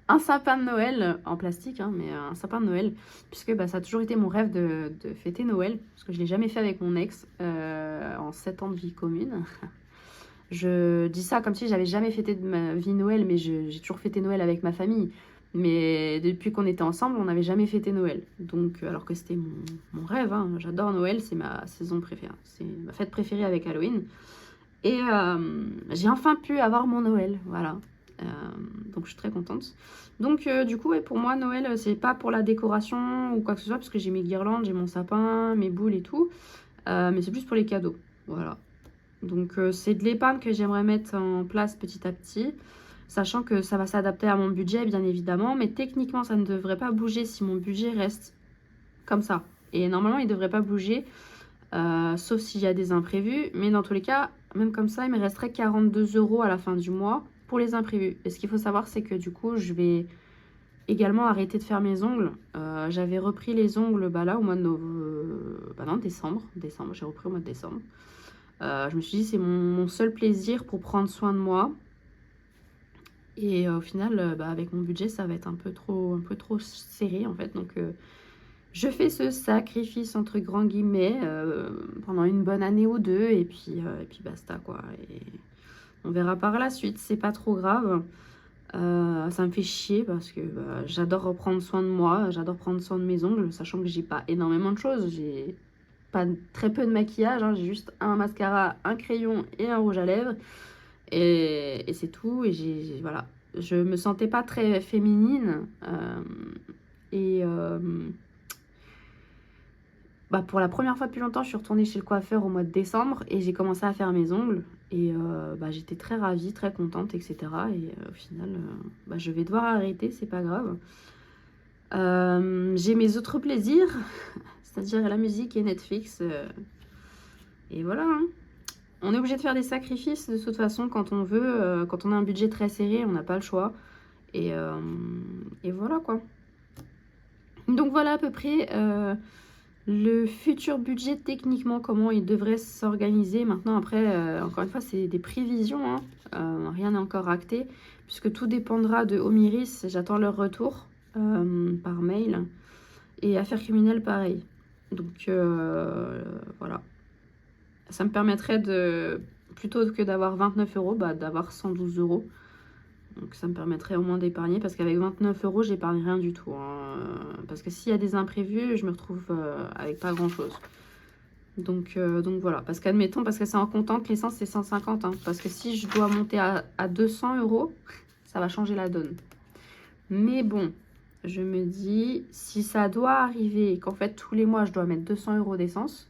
un sapin de Noël en plastique, hein, mais un sapin de Noël, puisque ça a toujours été mon rêve de fêter Noël, parce que je ne l'ai jamais fait avec mon ex en 7 ans de vie commune. Je dis ça comme si j'avais jamais fêté de ma vie Noël, mais j'ai toujours fêté Noël avec ma famille. Mais depuis qu'on était ensemble, on n'avait jamais fêté Noël. Donc, alors que c'était mon rêve, hein. J'adore Noël, c'est ma saison préférée. C'est ma fête préférée avec Halloween. Et j'ai enfin pu avoir mon Noël, voilà. Donc je suis très contente. Donc du coup, pour moi, Noël, c'est pas pour la décoration ou quoi que ce soit, parce que j'ai mes guirlandes, j'ai mon sapin, mes boules et tout. Mais c'est plus pour les cadeaux, voilà. Donc c'est de l'épargne que j'aimerais mettre en place petit à petit, sachant que ça va s'adapter à mon budget, bien évidemment. Mais techniquement, ça ne devrait pas bouger si mon budget reste comme ça. Et normalement, il ne devrait pas bouger, sauf s'il y a des imprévus. Mais dans tous les cas, même comme ça, il me resterait 42 € à la fin du mois pour les imprévus. Et ce qu'il faut savoir, c'est que du coup, je vais également arrêter de faire mes ongles. J'avais repris les ongles là au mois de décembre. J'ai repris au mois de décembre. Je me suis dit, c'est mon seul plaisir pour prendre soin de moi. Et au final, avec mon budget, ça va être un peu trop serré en fait. Donc, je fais ce sacrifice entre grands guillemets pendant une bonne année ou deux. Et puis basta quoi. Et on verra par la suite, c'est pas trop grave. Ça me fait chier parce que j'adore reprendre soin de moi, j'adore prendre soin de mes ongles, sachant que j'ai pas énormément de choses. J'ai très peu de maquillage, hein. J'ai juste un mascara, un crayon et un rouge à lèvres. Et c'est tout. Et voilà. je me sentais pas très féminine. Et bah, pour la première fois depuis longtemps, je suis retournée chez le coiffeur au mois de décembre et j'ai commencé à faire mes ongles. Et bah, j'étais très ravie, très contente, etc. Et au final, bah, je vais devoir arrêter, c'est pas grave. J'ai mes autres plaisirs, c'est-à-dire la musique et Netflix. Et voilà, hein. On est obligé de faire des sacrifices de toute façon quand on veut. Quand on a un budget très serré, on n'a pas le choix. Et voilà quoi. Donc voilà à peu près le futur budget techniquement, comment il devrait s'organiser. Maintenant après, encore une fois, c'est des prévisions, hein. Rien n'est encore acté, puisque tout dépendra de Omiris. J'attends leur retour par mail. Et affaires criminelles, pareil. Donc voilà. Ça me permettrait de, plutôt que d'avoir 29 €, bah, d'avoir 112 €. Donc ça me permettrait au moins d'épargner, parce qu'avec 29 €, j'épargne rien du tout, hein. Parce que s'il y a des imprévus, je me retrouve avec pas grand-chose. Donc voilà, parce qu'admettons, parce que c'est en comptant que l'essence c'est 150, hein. Parce que si je dois monter à 200 €, ça va changer la donne. Mais bon, je me dis, si ça doit arriver et qu'en fait tous les mois je dois mettre 200 € d'essence,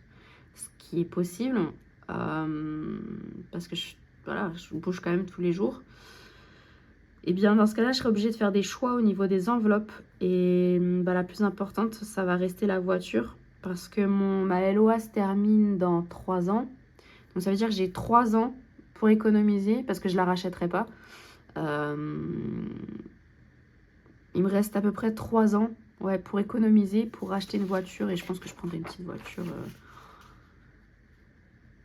ce qui est possible, parce que voilà, je bouge quand même tous les jours, et bien dans ce cas-là, je serai obligée de faire des choix au niveau des enveloppes. Et bah, la plus importante, ça va rester la voiture, parce que ma LOA se termine dans 3 ans. Donc ça veut dire que j'ai 3 ans pour économiser, parce que je la rachèterai pas. Il me reste à peu près 3 ans, ouais, pour économiser, pour acheter une voiture. Et je pense que je prendrai une petite voiture.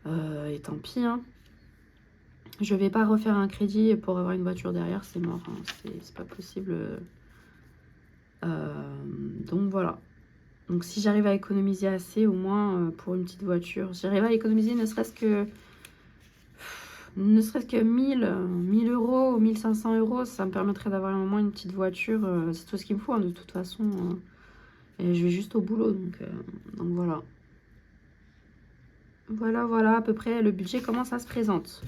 Et tant pis, hein. Je vais pas refaire un crédit pour avoir une voiture derrière, c'est mort, hein. C'est pas possible. Donc voilà. Donc si j'arrive à économiser assez, au moins pour une petite voiture, si j'arrive à économiser ne serait-ce que 1000 € ou 1500 €, ça me permettrait d'avoir au moins une petite voiture. C'est tout ce qu'il me faut, hein, de toute façon. Et je vais juste au boulot, donc voilà. Voilà, à peu près le budget, comment ça se présente.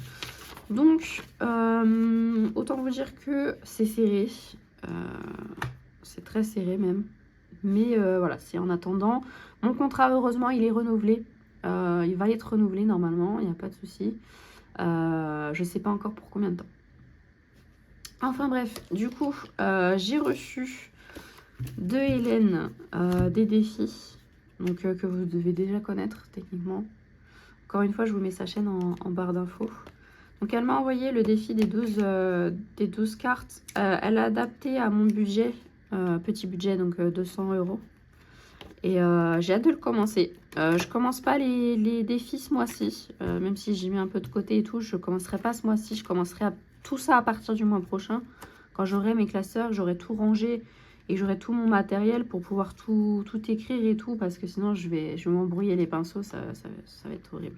Donc, autant vous dire que c'est serré. C'est très serré même. Mais voilà, c'est en attendant. Mon contrat, heureusement, il est renouvelé. Il va être renouvelé normalement, il n'y a pas de souci. Je ne sais pas encore pour combien de temps. Enfin bref, du coup, j'ai reçu de Hélène des défis, donc que vous devez déjà connaître techniquement. Encore une fois, je vous mets sa chaîne en barre d'infos. Donc elle m'a envoyé le défi des 12 cartes. Elle a adapté à mon budget, petit budget, donc 200 €. Et j'ai hâte de le commencer. Je commence pas les défis ce mois-ci, même si j'ai mis un peu de côté et tout. Je commencerai pas ce mois-ci. Je commencerai tout ça à partir du mois prochain. Quand j'aurai mes classeurs, j'aurai tout rangé et j'aurai tout mon matériel pour pouvoir tout écrire et tout. Parce que sinon, je vais m'embrouiller les pinceaux. Ça va être horrible.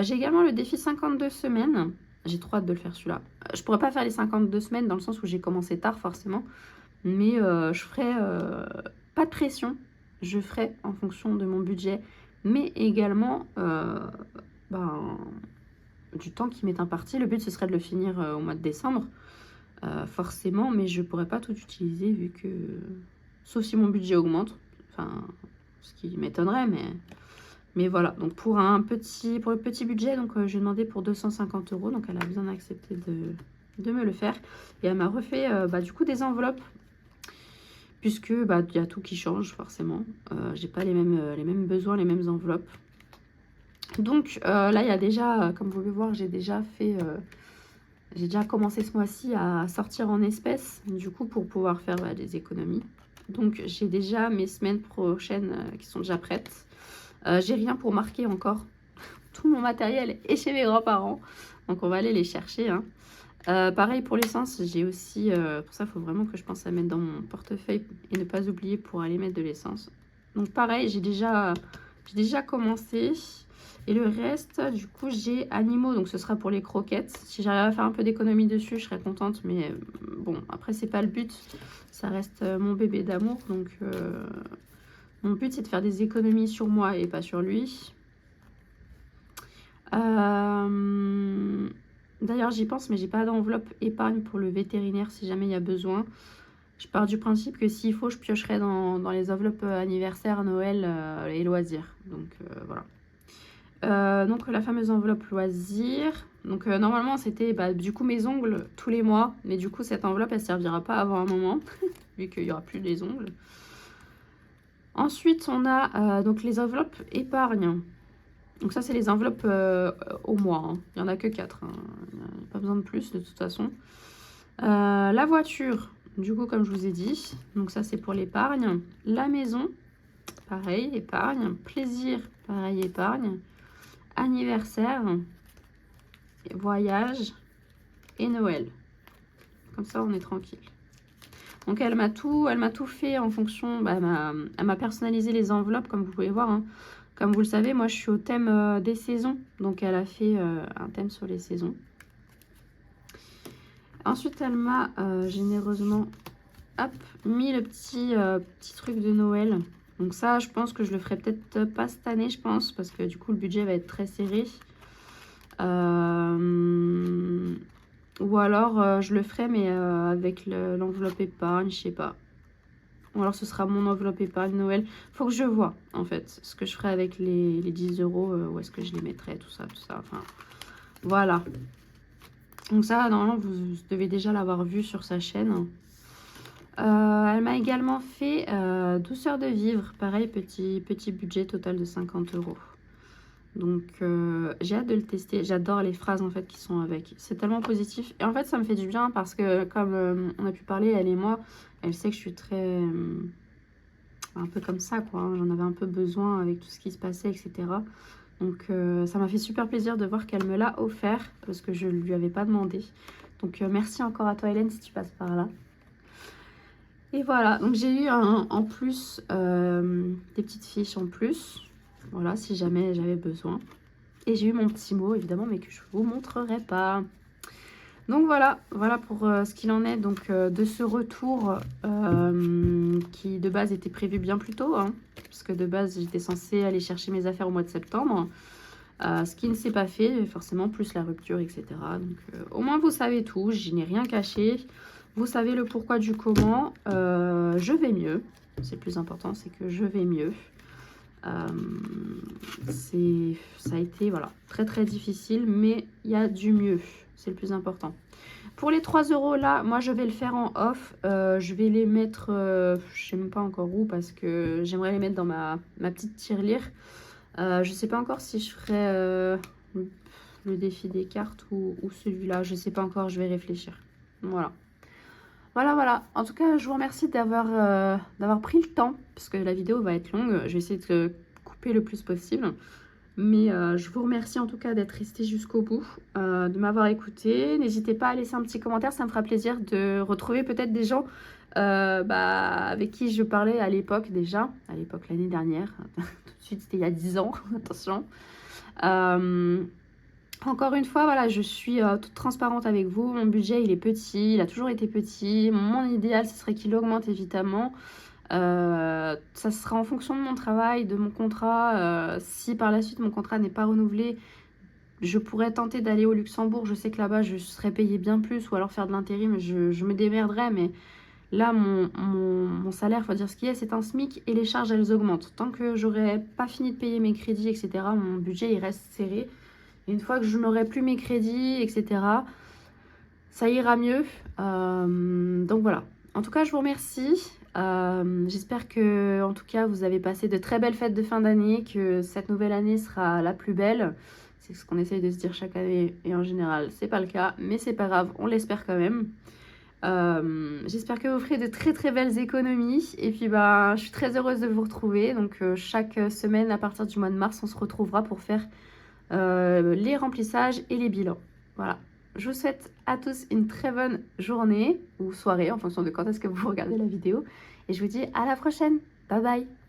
J'ai également le défi 52 semaines. J'ai trop hâte de le faire celui-là. Je pourrais pas faire les 52 semaines dans le sens où j'ai commencé tard forcément. Mais je ferai pas de pression. Je ferai en fonction de mon budget. Mais également du temps qui m'est imparti. Le but ce serait de le finir au mois de décembre. Forcément. Mais je pourrais pas tout utiliser vu que... Sauf si mon budget augmente. Enfin, ce qui m'étonnerait, mais voilà, donc pour le petit budget, donc j'ai demandé pour 250 €, donc elle a bien accepté de me le faire. Et elle m'a refait du coup des enveloppes, puisque il y a tout qui change forcément. J'ai pas les mêmes besoins, les mêmes enveloppes. Donc là, il y a déjà, comme vous pouvez voir, j'ai déjà commencé ce mois-ci à sortir en espèces, du coup pour pouvoir faire des économies. Donc j'ai déjà mes semaines prochaines qui sont déjà prêtes. J'ai rien pour marquer encore. Tout mon matériel est chez mes grands-parents. Donc on va aller les chercher, hein. Pareil pour l'essence, j'ai aussi... pour ça, il faut vraiment que je pense à mettre dans mon portefeuille et ne pas oublier pour aller mettre de l'essence. Donc pareil, j'ai déjà commencé. Et le reste, du coup, j'ai animaux. Donc ce sera pour les croquettes. Si j'arrive à faire un peu d'économie dessus, je serais contente. Mais bon, après, c'est pas le but. Ça reste mon bébé d'amour. Donc... mon but, c'est de faire des économies sur moi et pas sur lui. D'ailleurs, j'y pense, mais j'ai pas d'enveloppe épargne pour le vétérinaire si jamais il y a besoin. Je pars du principe que s'il faut, je piocherai dans les enveloppes anniversaire, Noël et loisirs. Donc voilà. Donc la fameuse enveloppe loisirs. Donc normalement, c'était du coup mes ongles tous les mois. Mais du coup, cette enveloppe, elle servira pas avant un moment, vu qu'il n'y aura plus les ongles. Ensuite, on a donc les enveloppes épargne. Donc ça, c'est les enveloppes au mois. Hein. Il n'y en a que 4. Hein. Il n'y a pas besoin de plus, de toute façon. La voiture, du coup, comme je vous ai dit. Donc ça, c'est pour l'épargne. La maison, pareil, épargne. Plaisir, pareil, épargne. Anniversaire, voyage et Noël. Comme ça, on est tranquille. Donc elle m'a tout fait en fonction, elle m'a personnalisé les enveloppes comme vous pouvez voir. Hein. Comme vous le savez, moi je suis au thème des saisons, donc elle a fait un thème sur les saisons. Ensuite elle m'a généreusement mis le petit truc de Noël. Donc ça je pense que je le ferai peut-être pas cette année je pense, parce que du coup le budget va être très serré. Ou alors je le ferai mais avec l'enveloppe épargne, je sais pas. Ou alors ce sera mon enveloppe épargne Noël. Faut que je vois en fait ce que je ferai avec les 10 euros, où est-ce que je les mettrai, tout ça. Enfin voilà. Donc ça normalement vous devez déjà l'avoir vu sur sa chaîne. Elle m'a également fait douceur de vivre. Pareil, petit budget total de 50 euros. Donc j'ai hâte de le tester. J'adore les phrases en fait qui sont avec. C'est tellement positif. Et en fait ça me fait du bien parce que comme on a pu parler, elle et moi, elle sait que je suis très... un peu comme ça quoi. Hein. J'en avais un peu besoin avec tout ce qui se passait, etc. Donc ça m'a fait super plaisir de voir qu'elle me l'a offert parce que je ne lui avais pas demandé. Donc merci encore à toi Hélène si tu passes par là. Et voilà, donc j'ai eu en plus des petites fiches en plus. Voilà, si jamais j'avais besoin. Et j'ai eu mon petit mot, évidemment, mais que je ne vous montrerai pas. Donc voilà pour ce qu'il en est donc, de ce retour qui de base était prévu bien plus tôt. Hein, parce que de base, j'étais censée aller chercher mes affaires au mois de septembre. Ce qui ne s'est pas fait, forcément, plus la rupture, etc. Donc au moins, vous savez tout, je n'ai rien caché. Vous savez le pourquoi du comment. Je vais mieux. C'est le plus important, c'est que je vais mieux. Ça a été voilà, très difficile, mais il y a du mieux, c'est le plus important. Pour les 3 euros là, moi je vais le faire en off. Je vais les mettre, je sais même pas encore où, parce que j'aimerais les mettre dans ma petite tirelire. Je sais pas encore si je ferai le défi des cartes ou celui-là, je sais pas encore, je vais réfléchir. Voilà. En tout cas, je vous remercie d'avoir pris le temps, parce que la vidéo va être longue. Je vais essayer de couper le plus possible. Mais je vous remercie en tout cas d'être resté jusqu'au bout, de m'avoir écouté. N'hésitez pas à laisser un petit commentaire, ça me fera plaisir de retrouver peut-être des gens avec qui je parlais à l'époque déjà. À l'époque, l'année dernière. Tout de suite, c'était il y a 10 ans, attention. Encore une fois, voilà, je suis toute transparente avec vous. Mon budget, il est petit, il a toujours été petit. Mon idéal, ce serait qu'il augmente évidemment. Ça sera en fonction de mon travail, de mon contrat. Si par la suite, mon contrat n'est pas renouvelé, je pourrais tenter d'aller au Luxembourg. Je sais que là-bas, je serais payée bien plus ou alors faire de l'intérim. Je me démerderais, mais là, mon salaire, faut dire ce qu'il y a, c'est un SMIC et les charges, elles augmentent. Tant que j'aurais pas fini de payer mes crédits, etc., mon budget, il reste serré. Une fois que je n'aurai plus mes crédits, etc., ça ira mieux. Donc voilà. En tout cas, je vous remercie. J'espère que, en tout cas, vous avez passé de très belles fêtes de fin d'année, que cette nouvelle année sera la plus belle. C'est ce qu'on essaye de se dire chaque année et en général, c'est pas le cas, mais c'est pas grave, on l'espère quand même. J'espère que vous ferez de très belles économies et puis je suis très heureuse de vous retrouver. Donc chaque semaine à partir du mois de mars, on se retrouvera pour faire les remplissages et les bilans. Voilà. Je vous souhaite à tous une très bonne journée ou soirée en fonction de quand est-ce que vous regardez la vidéo. Et je vous dis à la prochaine. Bye bye.